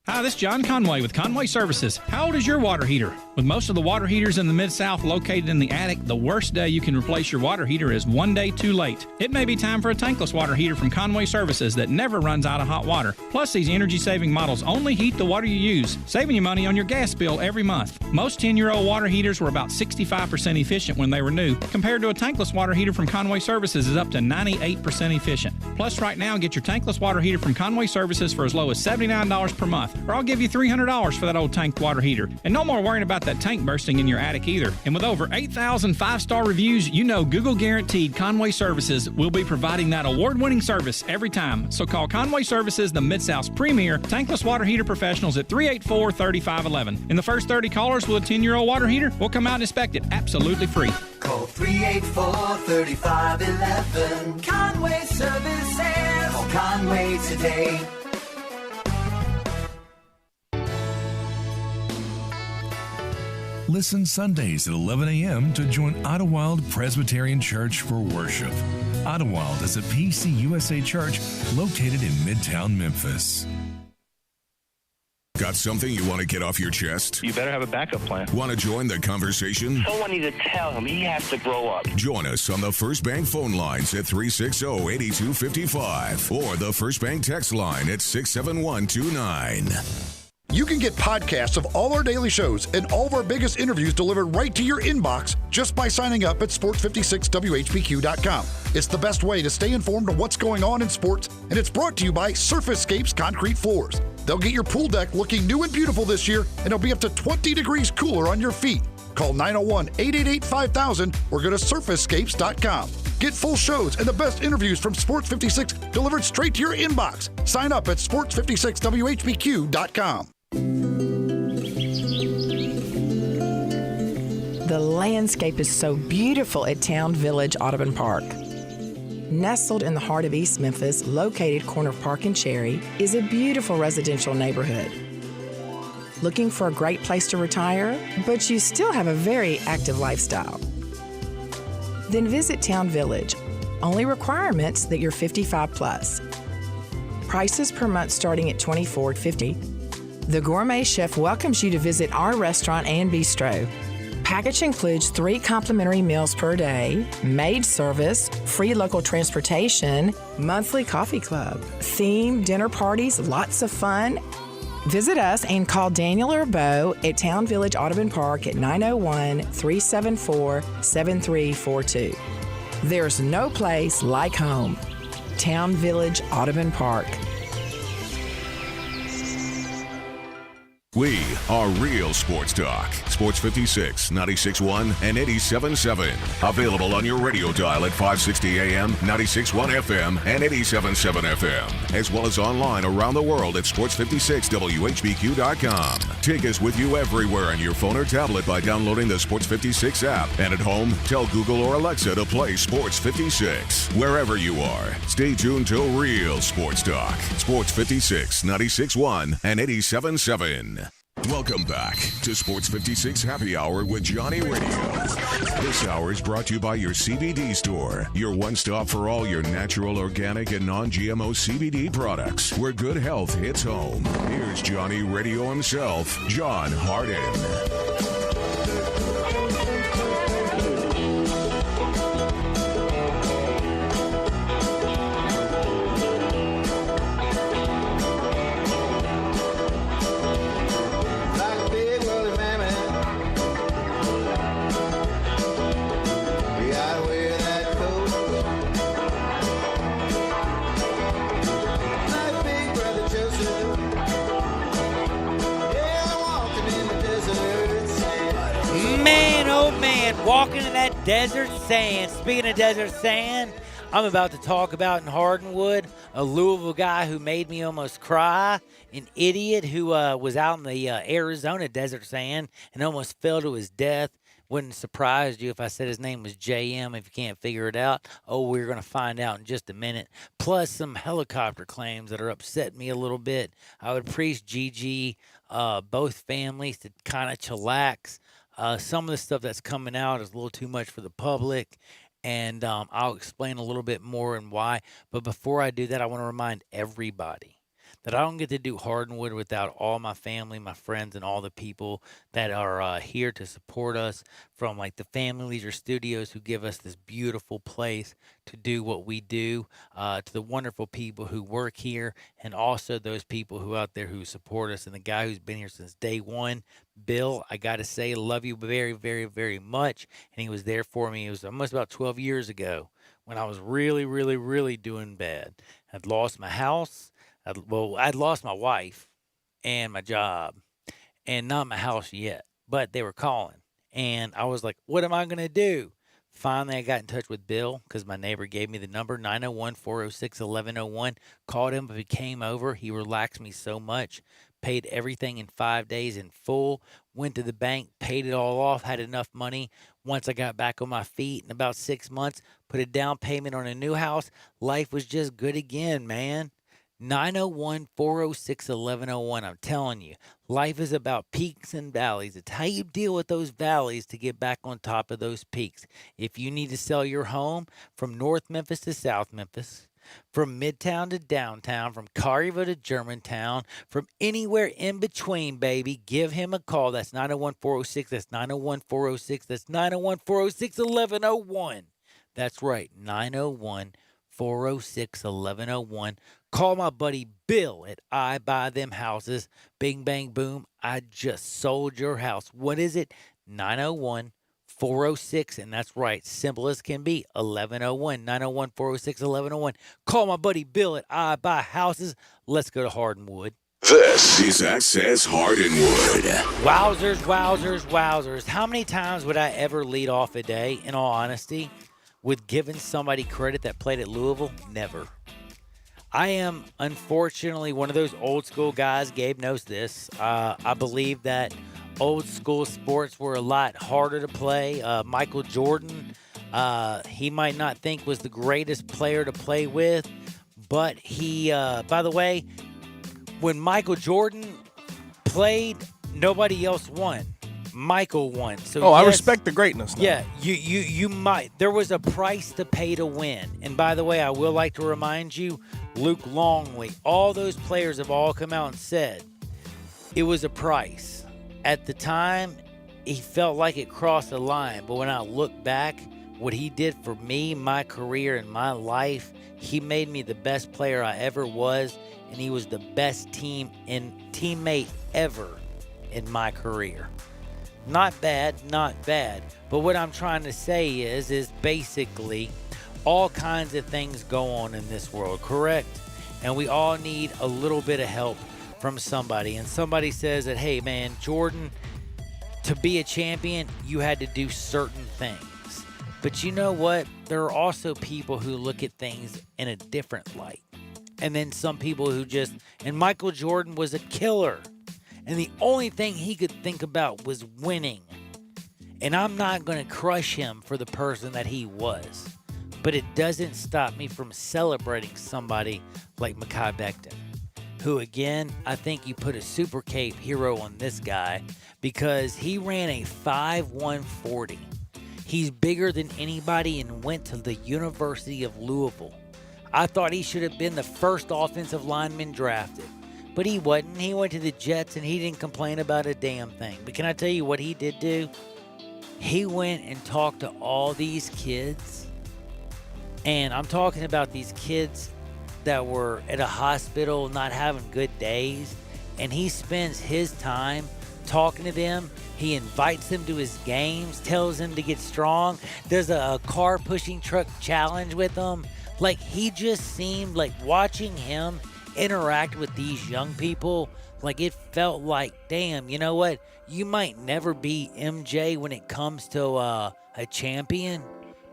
Hi, this is John Conway with Conway Services. How old is your water heater? With most of the water heaters in the Mid-South located in the attic, the worst day you can replace your water heater is one day too late. It may be time for a tankless water heater from Conway Services that never runs out of hot water. Plus, these energy-saving models only heat the water you use, saving you money on your gas bill every month. Most 10-year-old water heaters were about 65% efficient when they were new, compared to a tankless water heater from Conway Services is up to 98% efficient. Plus, right now, get your tankless water heater from Conway Services for as low as $79 per month. Or I'll give you $300 for that old tank water heater. And no more worrying about that tank bursting in your attic either. And with over 8,000 5-star reviews, you know Google guaranteed Conway Services will be providing that award-winning service every time. So call Conway Services, the Mid-South's premier tankless water heater professionals at 384-3511. And the first 30 callers with a 10-year-old water heater will come out and inspect it absolutely free. Call 384-3511. Conway Services. Call Conway today. Listen Sundays at 11 a.m. to join Idlewild Presbyterian Church for worship. Idlewild is a PCUSA church located in Midtown Memphis. Got something you want to get off your chest? You better have a backup plan. Want to join the conversation? Someone needs to tell him he has to grow up. Join us on the First Bank phone lines at 360-8255 or the First Bank text line at 67129. You can get podcasts of all our daily shows and all of our biggest interviews delivered right to your inbox just by signing up at sports56whbq.com. It's the best way to stay informed on what's going on in sports, and it's brought to you by Surfacescapes Concrete Floors. They'll get your pool deck looking new and beautiful this year, and it'll be up to 20 degrees cooler on your feet. Call 901-888-5000 or go to surfacescapes.com. Get full shows and the best interviews from Sports 56 delivered straight to your inbox. Sign up at sports56whbq.com. The landscape is so beautiful at Town Village Audubon Park. Nestled in the heart of East Memphis, located corner of Park and Cherry, is a beautiful residential neighborhood. Looking for a great place to retire, but you still have a very active lifestyle? Then visit Town Village. Only requirements that you're 55 plus. Prices per month starting at $24.50. The Gourmet Chef welcomes you to visit our restaurant and bistro. Package includes 3 complimentary meals per day, maid service, free local transportation, monthly coffee club, themed dinner parties, lots of fun. Visit us and call Daniel or Bo at Town Village Audubon Park at 901-374-7342. There's no place like home. Town Village Audubon Park. We are real sports talk. Sports 56, 96.1, and 87.7. Available on your radio dial at 560 AM, 96.1 FM, and 87.7 FM. As well as online around the world at sports56whbq.com. Take us with you everywhere on your phone or tablet by downloading the Sports 56 app. And at home, tell Google or Alexa to play Sports 56. Wherever you are, stay tuned to real sports talk. Sports 56, 96.1, and 87.7. Welcome back to Sports 56 Happy Hour with Johnny Radio. This hour is brought to you by your CBD store, your one stop for all your natural, organic, and non-GMO CBD products, where good health hits home. Here's Johnny Radio himself, John Hardin. Walking in that desert sand. Speaking of desert sand, I'm about to talk about in Hardinwood, a Louisville guy who made me almost cry, an idiot who was out in the Arizona desert sand and almost fell to his death. Wouldn't surprise you if I said his name was JM if you can't figure it out. Oh, we're going to find out in just a minute. Plus some helicopter claims that are upsetting me a little bit. I would appreciate Gigi, both families to kind of chillax. Some of the stuff that's coming out is a little too much for the public, and I'll explain a little bit more and why. But before I do that, I want to remind everybody that I don't get to do Hardinwood without all my family, my friends, and all the people that are here to support us, from like the Family Leisure Studios who give us this beautiful place to do what we do, to the wonderful people who work here, and also those people who out there who support us. And the guy who's been here since day one, Bill, I got to say, love you very, very, very much. And he was there for me. It was almost about 12 years ago when I was really, really, really doing bad. I'd lost my house. I'd lost my wife and my job, and not my house yet, but they were calling, and I was like, what am I going to do? Finally, I got in touch with Bill because my neighbor gave me the number, 901-406-1101. Called him, but he came over. He relaxed me so much. Paid everything in 5 days in full. Went to the bank, paid it all off, had enough money. Once I got back on my feet in about 6 months, put a down payment on a new house. Life was just good again, man. 901-406-1101. I'm telling you, life is about peaks and valleys. It's how you deal with those valleys to get back on top of those peaks. If you need to sell your home from North Memphis to South Memphis, from Midtown to downtown, from Collierville to Germantown, from anywhere in between, baby, give him a call. That's 901-406. That's 901-406. That's 901-406-1101. That's right, 901-406-1101. Call my buddy Bill at I Buy Them Houses. Bing, bang, boom. I just sold your house. What is it? 901-406. And that's right. Simple as can be. 1101. 901-406-1101. Call my buddy Bill at I Buy Houses. Let's go to Hardinwood. This is Access Hardinwood. Wowzers, wowzers, wowzers. How many times would I ever lead off a day, in all honesty, with giving somebody credit that played at Louisville? Never. I am, unfortunately, one of those old school guys. Gabe knows this. I believe that old school sports were a lot harder to play. Michael Jordan, he might not think was the greatest player to play with, but he, by the way, when Michael Jordan played, nobody else won. Michael won. So yes, I respect the greatness now. Yeah, you might. There was a price to pay to win. And by the way, I will like to remind you, Luke Longley, all those players have all come out and said it was a price. At the time, he felt like it crossed the line. But when I look back, what he did for me, my career, and my life, he made me the best player I ever was, and he was the best teammate ever in my career. Not bad, not bad. But what I'm trying to say is basically all kinds of things go on in this world, correct? And we all need a little bit of help from somebody, and somebody says that, hey, man, Jordan, to be a champion, you had to do certain things. But you know what? There are also people who look at things in a different light. And then some people who just, and Michael Jordan was a killer. And the only thing he could think about was winning. And I'm not going to crush him for the person that he was. But it doesn't stop me from celebrating somebody like Mekhi Becton, who, again, I think you put a super cape hero on this guy because he ran a 5.140. He's bigger than anybody and went to the University of Louisville. I thought he should have been the first offensive lineman drafted, but he wasn't. He went to the Jets and he didn't complain about a damn thing. But can I tell you what he did do? He went and talked to all these kids, and I'm talking about these kids that were at a hospital not having good days, and he spends his time talking to them. He invites them to his games, tells them to get strong, does a car pushing truck challenge with them. Like, he just seemed like watching him interact with these young people, like it felt like, damn, you know what? You might never be MJ when it comes to a champion,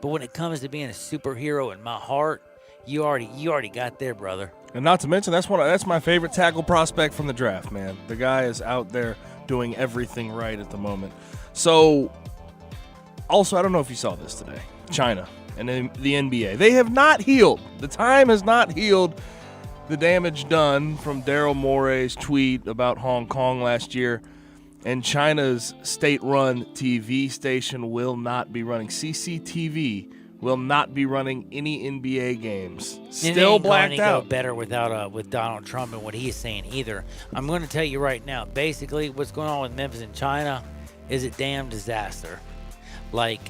but when it comes to being a superhero in my heart, you already got there, brother. And not to mention, that's my favorite tackle prospect from the draft, man. The guy is out there doing everything right at the moment. So, also, I don't know if you saw this today. China and the NBA. They have not healed. The time has not healed the damage done from Daryl Morey's tweet about Hong Kong last year. And China's state-run TV station will not be running. CCTV will not be running any NBA games. Still blacked out. Go better without with Donald Trump and what he's saying either. I'm going to tell you right now, basically what's going on with Memphis and China is a damn disaster. Like,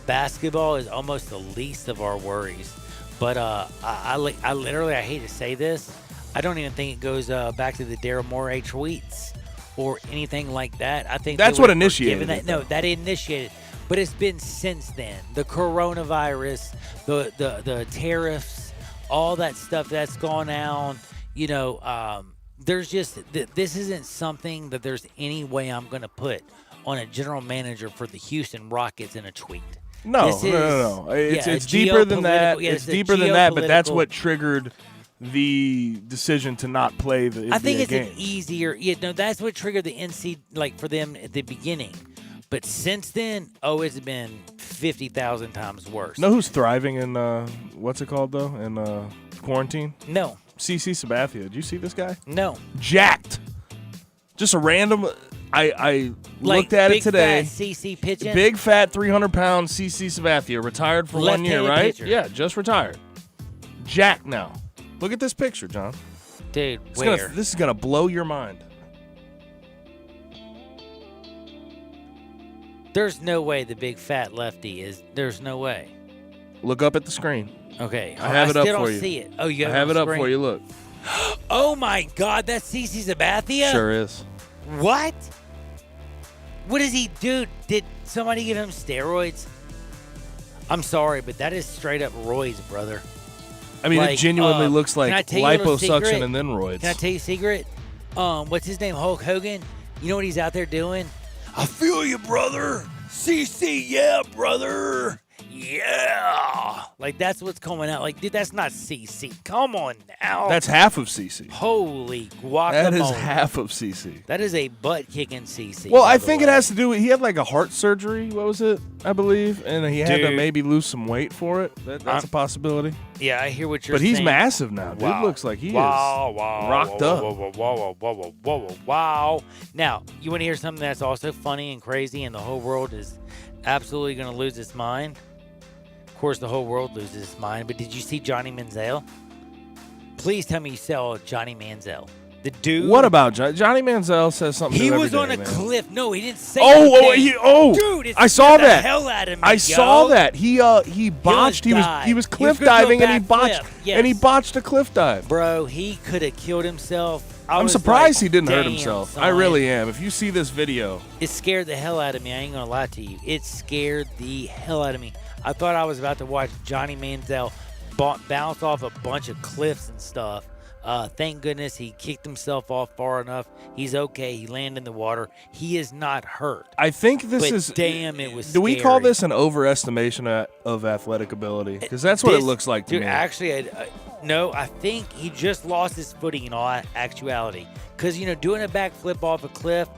basketball is almost the least of our worries. But I literally, I hate to say this, I don't even think it goes back to the Daryl Morey tweets or anything like that. I think that's what initiated that. No, that initiated. But it's been since then. The coronavirus, the tariffs, all that stuff that's gone on. You know, there's just this isn't something that there's any way I'm going to put on a general manager for the Houston Rockets in a tweet. No. It's deeper than that. It's deeper than that, but that's what triggered the decision to not play the NBA I think it's games. an easier. Yeah, no, that's what triggered the NC like for them at the beginning. But since then, it's been 50,000 times worse. Know who's thriving in what's it called though? In quarantine? No. CC Sabathia. Did you see this guy? No. Jacked. Just a random. I looked at it today. Big fat CC pitching. Big fat 300-pound CC Sabathia, retired for 1 year, right? Pitcher. Yeah, just retired. Jacked now. Look at this picture, John. Dude, this is gonna blow your mind. There's no way the big fat lefty is. There's no way. Look up at the screen. Okay, I have it up for you. I still don't see it. Oh, you I have it up for you. Look. Oh my God, that's CC Sabathia. Sure is. What? What does he do? Did somebody give him steroids? I'm sorry, but that is straight up roids, brother. I mean, it genuinely looks like liposuction and then roids. Can I tell you a secret? What's his name? Hulk Hogan. You know what he's out there doing? I feel you, brother. CC, yeah, brother. Yeah. Like, that's what's coming out. Like, dude, that's not CC. Come on now. That's half of CC. Holy guacamole. That is half of CC. That is a butt-kicking CC. Well, I think it has to do with, he had like a heart surgery, what was it, I believe, and he had to maybe lose some weight for it. That's a possibility. Yeah, I hear what you're saying. But he's massive now. Wow. Dude looks like he is rocked up. Wow. Now, you want to hear something that's also funny and crazy and the whole world is absolutely going to lose its mind? Of course, the whole world loses its mind, but did you see Johnny Manziel? Please tell me you saw Johnny Manziel. The dude. What about Johnny Manziel says something He new was every on day, a man. cliff. No, he didn't say anything. Dude, it I saw scared the that. hell out of me, I saw that. He botched. He was dive. cliff He was gonna diving go and he back botched flip. Yes. and he botched a cliff dive. Bro, he could have killed himself. I'm surprised he didn't hurt himself. I really am. If you see this video, it scared the hell out of me. I ain't gonna lie to you. It scared the hell out of me. I thought I was about to watch Johnny Manziel bounce off a bunch of cliffs and stuff. Thank goodness he kicked himself off far enough. He's okay. He landed in the water. He is not hurt. I think this but is. Damn, it was. Do we scary. call this an overestimation of athletic ability? Because that's what it looks like to dude, me. Actually, no, I think he just lost his footing in all actuality. Because, doing a backflip off a cliff,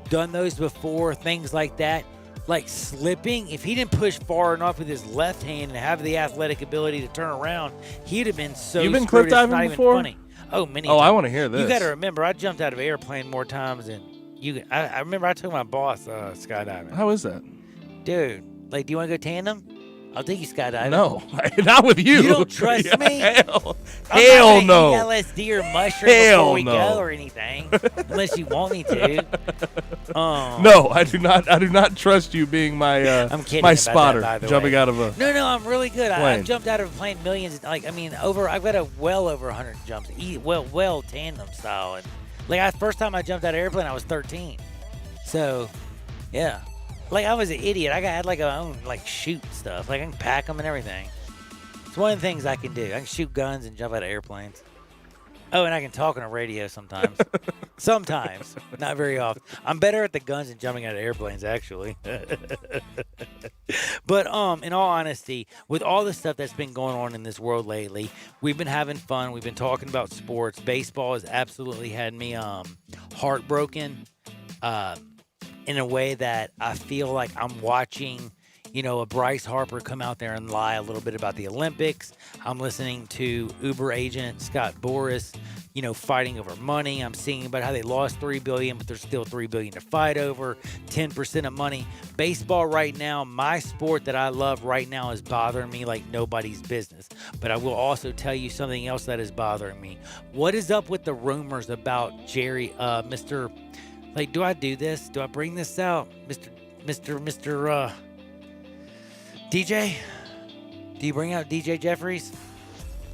done those before, things like that. Like slipping, if he didn't push far enough with his left hand and have the athletic ability to turn around, he'd have been so You've been screwed, cliff diving it's not before? Even funny. Oh, many Oh, times. I want to hear this. You got to remember, I jumped out of an airplane more times than you. I remember I took my boss skydiving. How is that? Dude, do you want to go tandem? I'll take you skydiving. No, not with you. You don't trust me? Hell I'm not no. gonna eat LSD or mushroom before we go or anything, unless you want me to. No, I do not. I do not trust you being my I'm kidding my about spotter that, by the jumping way. out of a. No, I'm really good. plane. I've jumped out of a plane millions. I've got well over 100 jumps. Well tandem style. And first time I jumped out of an airplane, I was 13. So, yeah. I was an idiot. I had my own shoot stuff. I can pack them and everything. It's one of the things I can do. I can shoot guns and jump out of airplanes. Oh, and I can talk on a radio sometimes. Sometimes, not very often. I'm better at the guns than jumping out of airplanes, actually. But in all honesty, with all the stuff that's been going on in this world lately, we've been having fun. We've been talking about sports. Baseball has absolutely had me heartbroken. In a way that I feel like I'm watching, a Bryce Harper come out there and lie a little bit about the Olympics. I'm listening to Uber agent Scott Boras, fighting over money. I'm seeing about how they lost $3 billion, but there's still $3 billion to fight over, 10% of money. Baseball right now, my sport that I love right now, is bothering me like nobody's business. But I will also tell you something else that is bothering me. What is up with the rumors about Jerry, Mr. Do I do this? Do I bring this out? Mr. DJ? Do you bring out DJ Jeffries?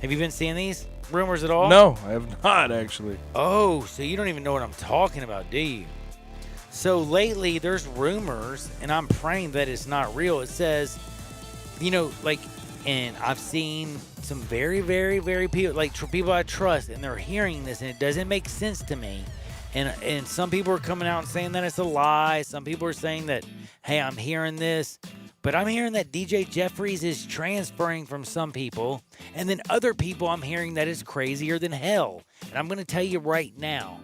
Have you been seeing these rumors at all? No, I have not, actually. Oh, so you don't even know what I'm talking about, do you? So lately, there's rumors, and I'm praying that it's not real. It says, and I've seen some very, very, very people, people I trust, and they're hearing this, and it doesn't make sense to me. And some people are coming out and saying that it's a lie. Some people are saying that, hey, I'm hearing this. But I'm hearing that DJ Jeffries is transferring from some people. And then other people, I'm hearing that it's crazier than hell. And I'm going to tell you right now,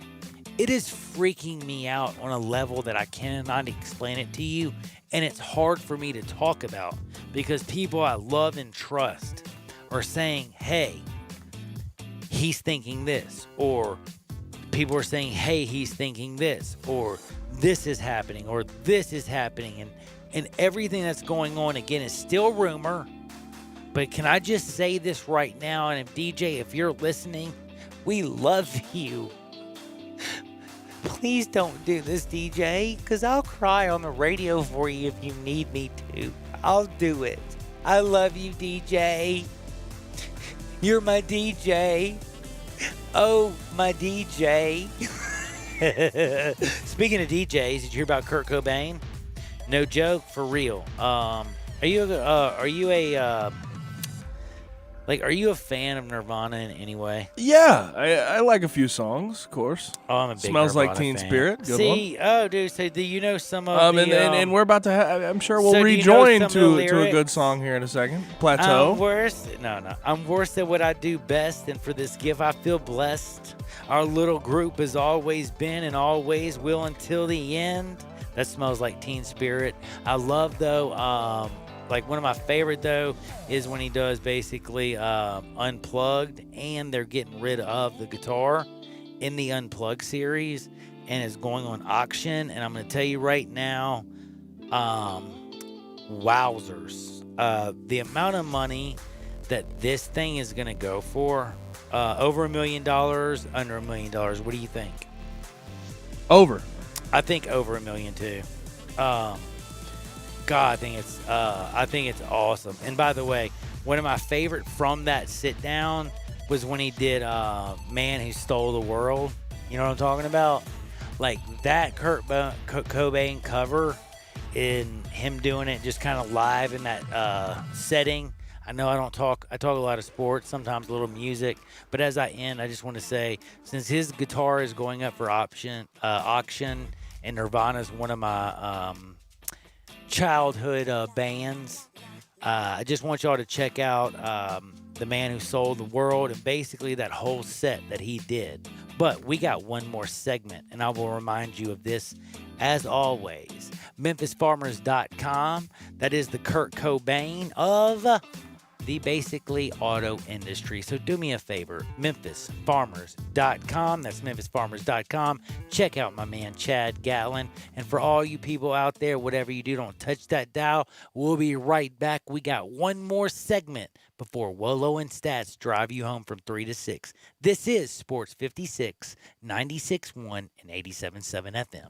it is freaking me out on a level that I cannot explain it to you. And it's hard for me to talk about because people I love and trust are saying, hey, he's thinking this, or people are saying, hey, he's thinking this, or this is happening, or this is happening. And everything that's going on, again, is still rumor. But can I just say this right now? And if you're listening, we love you. Please don't do this, DJ, because I'll cry on the radio for you if you need me to. I'll do it. I love you, DJ. You're my DJ. Oh, my DJ. Speaking of DJs, did you hear about Kurt Cobain? No joke, for real. Are you a fan of Nirvana in any way? Yeah, I like a few songs, of course. Oh, I'm a big Smells Nirvana Like Teen fan. Spirit. Good one. Oh, dude. So do you know some of the? And we're about to. I'm sure we'll so rejoin do you know some of the to a good lyrics? song here in a second. Plateau. I'm worse at what I do best, and for this gift I feel blessed. Our little group has always been and always will until the end. That Smells Like Teen Spirit. I love, though, one of my favorite, though, is when he does basically Unplugged, and they're getting rid of the guitar in the Unplugged series, and it's going on auction. And I'm going to tell you right now, wowzers. The amount of money that this thing is going to go for, over $1 million, under $1 million. What do you think? Over. I think over $1 million too. God, I think it's awesome. And by the way, one of my favorite from that sit down was when he did Man Who Stole the World. You know what I'm talking about? Like that Kurt Cobain cover, in him doing it just kind of live in that setting. I know I talk a lot of sports, sometimes a little music, but as I end, I just want to say, since his guitar is going up for auction, and Nirvana is one of my childhood bands, I just want y'all to check out The Man Who Sold the World and basically that whole set that he did. But we got one more segment, and I will remind you of this as always. MemphisFarmers.com. That is the Kurt Cobain of the basically auto industry. So do me a favor, MemphisFarmers.com. That's MemphisFarmers.com. Check out my man Chad Gatlin. And for all you people out there, whatever you do, don't touch that dial. We'll be right back. We got one more segment before Wolo and Stats drive you home from 3 to 6. This is Sports 56, 96.1 and 87.7 FM.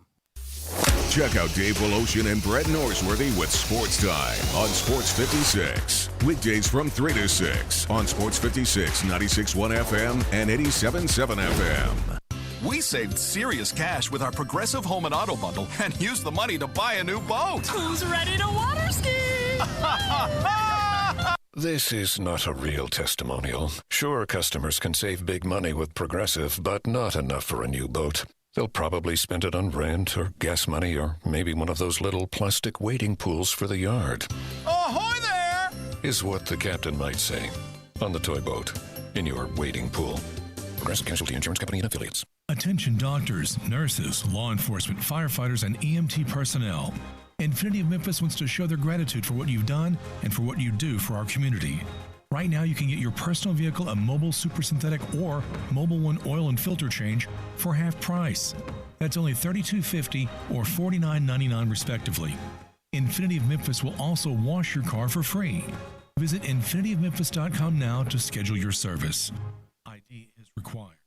Check out Dave Woloshin and Brett Norsworthy with Sports Time on Sports 56. Weekdays from 3 to 6 on Sports 56, 96.1 FM and 87.7 FM. We saved serious cash with our Progressive Home and Auto Bundle and used the money to buy a new boat. Who's ready to water ski? This is not a real testimonial. Sure, customers can save big money with Progressive, but not enough for a new boat. They'll probably spend it on rent or gas money or maybe one of those little plastic wading pools for the yard. Ahoy there! Is what the captain might say on the toy boat in your wading pool. Progressive Casualty Insurance Company and Affiliates. Attention doctors, nurses, law enforcement, firefighters, and EMT personnel. Infinity of Memphis wants to show their gratitude for what you've done and for what you do for our community. Right now, you can get your personal vehicle a Mobile Super Synthetic or Mobile One oil and filter change for half price. That's only $32.50 or $49.99 respectively. Infinity of Memphis will also wash your car for free. Visit infinityofmemphis.com now to schedule your service. ID is required.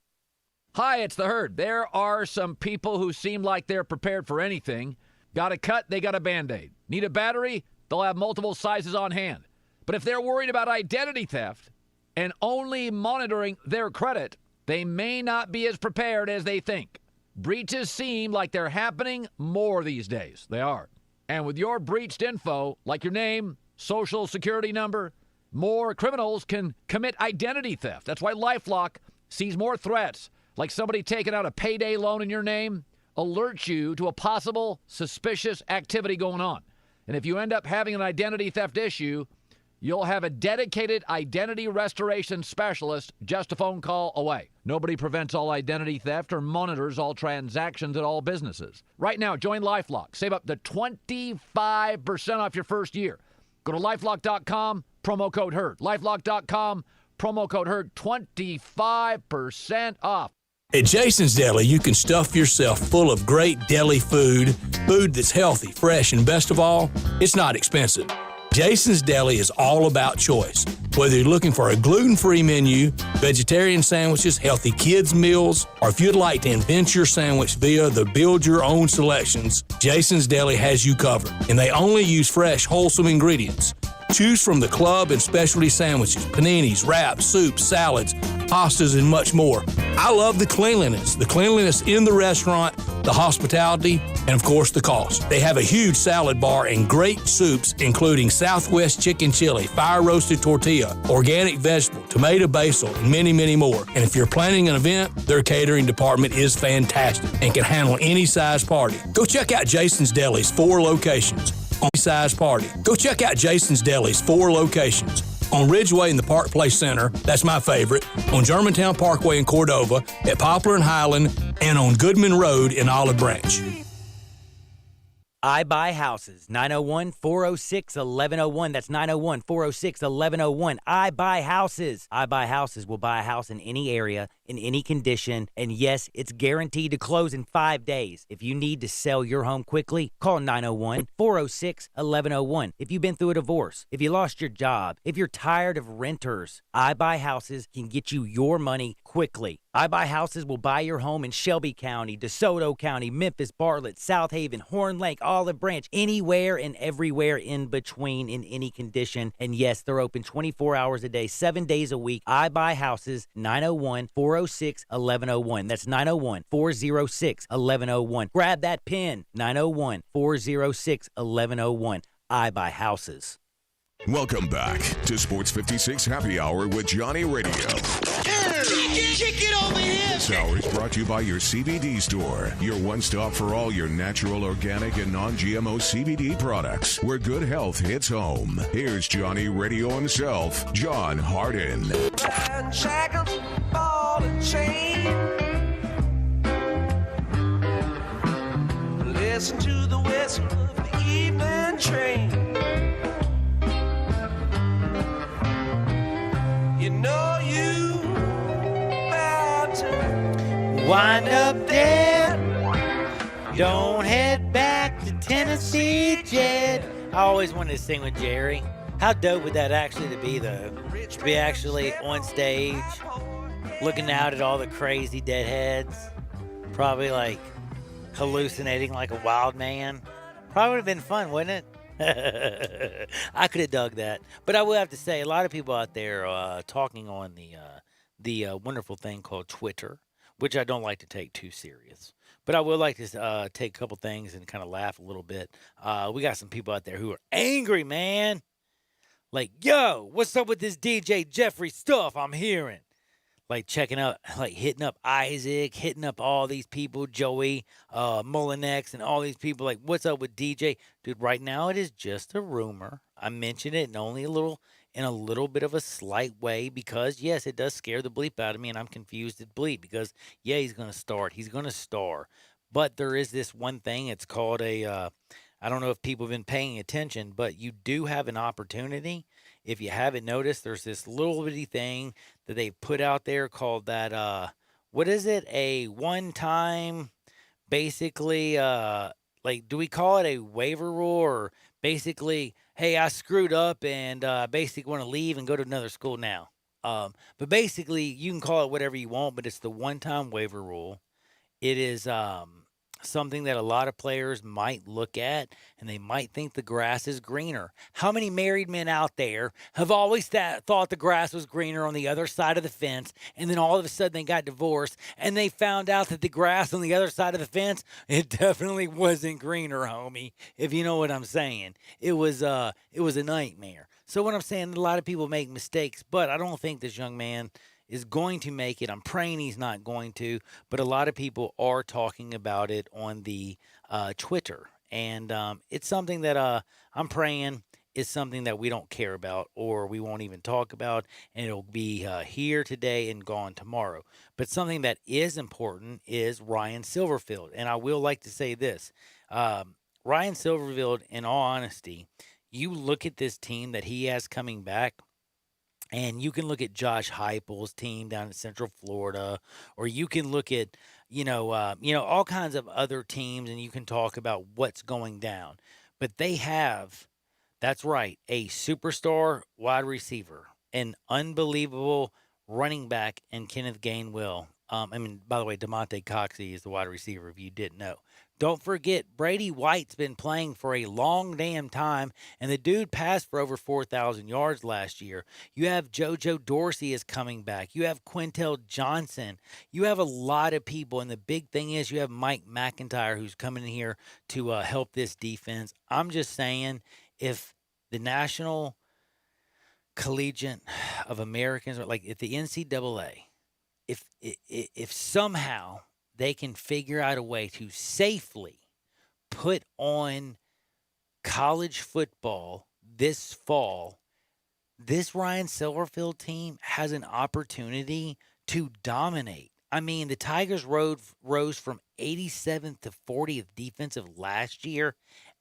Hi, it's the Herd. There are some people who seem like they're prepared for anything. Got a cut, they got a Band-Aid. Need a battery? They'll have multiple sizes on hand. But if they're worried about identity theft and only monitoring their credit, they may not be as prepared as they think. Breaches seem like they're happening more these days. They are. And with your breached info, like your name, social security number, more criminals can commit identity theft. That's why LifeLock sees more threats, like somebody taking out a payday loan in your name, alerts you to a possible suspicious activity going on. And if you end up having an identity theft issue, you'll have a dedicated identity restoration specialist just a phone call away. Nobody prevents all identity theft or monitors all transactions at all businesses. Right now, join LifeLock. Save up to 25% off your first year. Go to LifeLock.com, promo code HERD. LifeLock.com, promo code HERD, 25% off. At Jason's Deli, you can stuff yourself full of great deli food that's healthy, fresh, and best of all, it's not expensive. Jason's Deli is all about choice. Whether you're looking for a gluten-free menu, vegetarian sandwiches, healthy kids' meals, or if you'd like to invent your sandwich via the build-your-own selections, Jason's Deli has you covered. And they only use fresh, wholesome ingredients. Choose from the club and specialty sandwiches, paninis, wraps, soups, salads, pastas, and much more. I love the cleanliness in the restaurant, the hospitality, and of course the cost. They have a huge salad bar and great soups, including Southwest chicken chili, fire-roasted tortilla, organic vegetable, tomato basil, and many, many more. And if you're planning an event, their catering department is fantastic and can handle any size party. Go check out Jason's Deli's 4 locations. Size party. Go check out Jason's Deli's 4 locations. On Ridgeway in the Park Place Center, that's my favorite, on Germantown Parkway in Cordova, at Poplar and Highland, and on Goodman Road in Olive Branch. I Buy Houses, 901-406-1101. That's 901-406-1101. I Buy Houses. I Buy Houses will buy a house in any area, in any condition, and yes, it's guaranteed to close in 5 days. If you need to sell your home quickly, call 901-406-1101. If you've been through a divorce, if you lost your job, if you're tired of renters, I Buy Houses can get you your money quickly. I Buy Houses will buy your home in Shelby County, DeSoto County, Memphis, Bartlett, South Haven, Horn Lake, Olive Branch, anywhere and everywhere in between in any condition. And yes, they're open 24 hours a day, 7 days a week. I Buy Houses, 901-406-1101. That's 901-406-1101. Grab that pen, 901-406-1101. I Buy Houses. Welcome back to Sports 56 Happy Hour with Johnny Radio. Kick it over here. This hour is brought to you by your CBD store, your one-stop for all your natural, organic, and non-GMO CBD products, where good health hits home. Here's Johnny Radio himself, John Harden. Shackles, ball and chain. Listen to the whistle of the evening train. You know you about to wind up dead. Don't head back to Tennessee, Jed. I always wanted to sing with Jerry. How dope would that actually be, though? To be actually on stage, looking out at all the crazy deadheads, probably like hallucinating like a wild man. Probably would have been fun, wouldn't it? I could have dug that, but I will have to say, a lot of people out there talking on the wonderful thing called Twitter, which I don't like to take too serious, but I would like to take a couple things and kind of laugh a little bit. We got some people out there who are angry, man. Like, yo, what's up with this DJ Jeffrey stuff I'm hearing? Like checking out, like hitting up Isaac, hitting up all these people, Joey, Mullinex, and all these people. Like, what's up with DJ? Dude, right now it is just a rumor. I mentioned it in only in a little bit of a slight way because, yes, it does scare the bleep out of me, and I'm confused at bleep because, yeah, he's going to start. He's going to star. But there is this one thing. It's called I don't know if people have been paying attention, but you do have an opportunity. If you haven't noticed, there's this little bitty thing that they put out there called that, what is it? A one-time, basically, like, do we call it a waiver rule? Or basically, hey, I screwed up and basically want to leave and go to another school now. But basically, you can call it whatever you want, but it's the one-time waiver rule. It is something that a lot of players might look at, and they might think the grass is greener. How many married men out there have always thought the grass was greener on the other side of the fence, and then all of a sudden they got divorced, and they found out that the grass on the other side of the fence, it definitely wasn't greener, homie, if you know what I'm saying. It was a nightmare. So what I'm saying, a lot of people make mistakes, but I don't think this young man is going to make it. I'm praying he's not going to, but a lot of people are talking about it on the Twitter. And it's something that I'm praying is something that we don't care about or we won't even talk about, and it'll be here today and gone tomorrow. But something that is important is Ryan Silverfield. And I will like to say this. Ryan Silverfield, in all honesty, you look at this team that he has coming back, and you can look at Josh Heupel's team down in Central Florida, or you can look at, all kinds of other teams, and you can talk about what's going down. But they have, that's right, a superstar wide receiver, an unbelievable running back in Kenneth Gainwell. By the way, DeMonte Coxey is the wide receiver, if you didn't know. Don't forget, Brady White's been playing for a long damn time, and the dude passed for over 4,000 yards last year. You have JoJo Dorsey is coming back. You have Quintel Johnson. You have a lot of people, and the big thing is you have Mike McIntyre who's coming in here to help this defense. I'm just saying, if the National Collegiate of Americans, like if the NCAA, if somehow they can figure out a way to safely put on college football this fall, this Ryan Silverfield team has an opportunity to dominate. I mean, the Tigers rose from 87th to 40th defensive last year,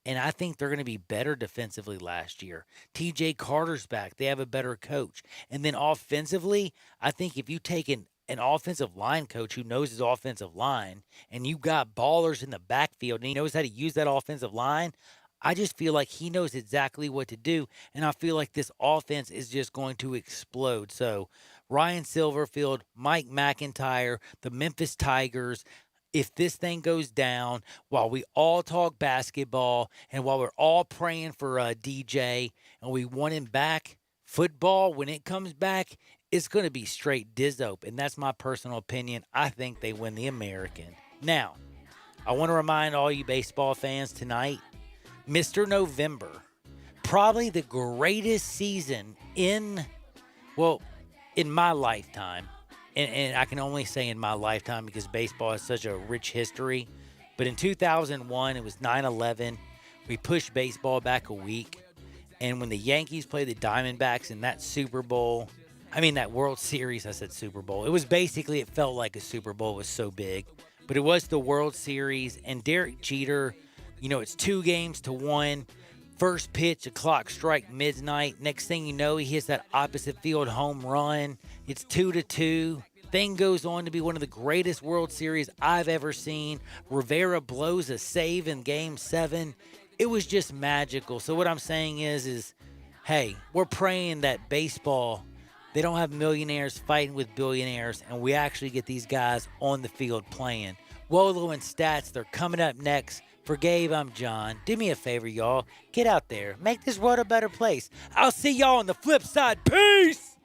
and I think they're going to be better defensively last year. TJ Carter's back. They have a better coach. And then offensively, I think if you take an offensive line coach who knows his offensive line, and you got ballers in the backfield, and he knows how to use that offensive line, I just feel like he knows exactly what to do, and I feel like this offense is just going to explode. So Ryan Silverfield, Mike McIntyre, the Memphis Tigers, if this thing goes down, while we all talk basketball and while we're all praying for DJ and we want him back, football, when it comes back, it's going to be straight dizzope, and that's my personal opinion. I think they win the American. Now, I want to remind all you baseball fans tonight, Mr. November, probably the greatest season in my lifetime. And I can only say in my lifetime because baseball has such a rich history. But in 2001, it was 9/11. We pushed baseball back a week. And when the Yankees played the Diamondbacks in that that World Series, I said Super Bowl. It felt like a Super Bowl. It was so big. But it was the World Series. And Derek Jeter, it's 2-1. First pitch, the clock strike midnight. Next thing you know, he hits that opposite field home run. It's 2-2. Thing goes on to be one of the greatest World Series I've ever seen. Rivera blows a save in Game 7. It was just magical. So what I'm saying is, hey, we're praying that baseball, they don't have millionaires fighting with billionaires, and we actually get these guys on the field playing. Wolo and Stats, they're coming up next. For Gabe, I'm John. Do me a favor, y'all. Get out there. Make this world a better place. I'll see y'all on the flip side. Peace!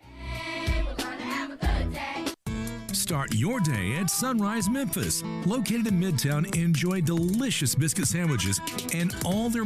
Start your day at Sunrise Memphis. Located in Midtown, enjoy delicious biscuit sandwiches and all their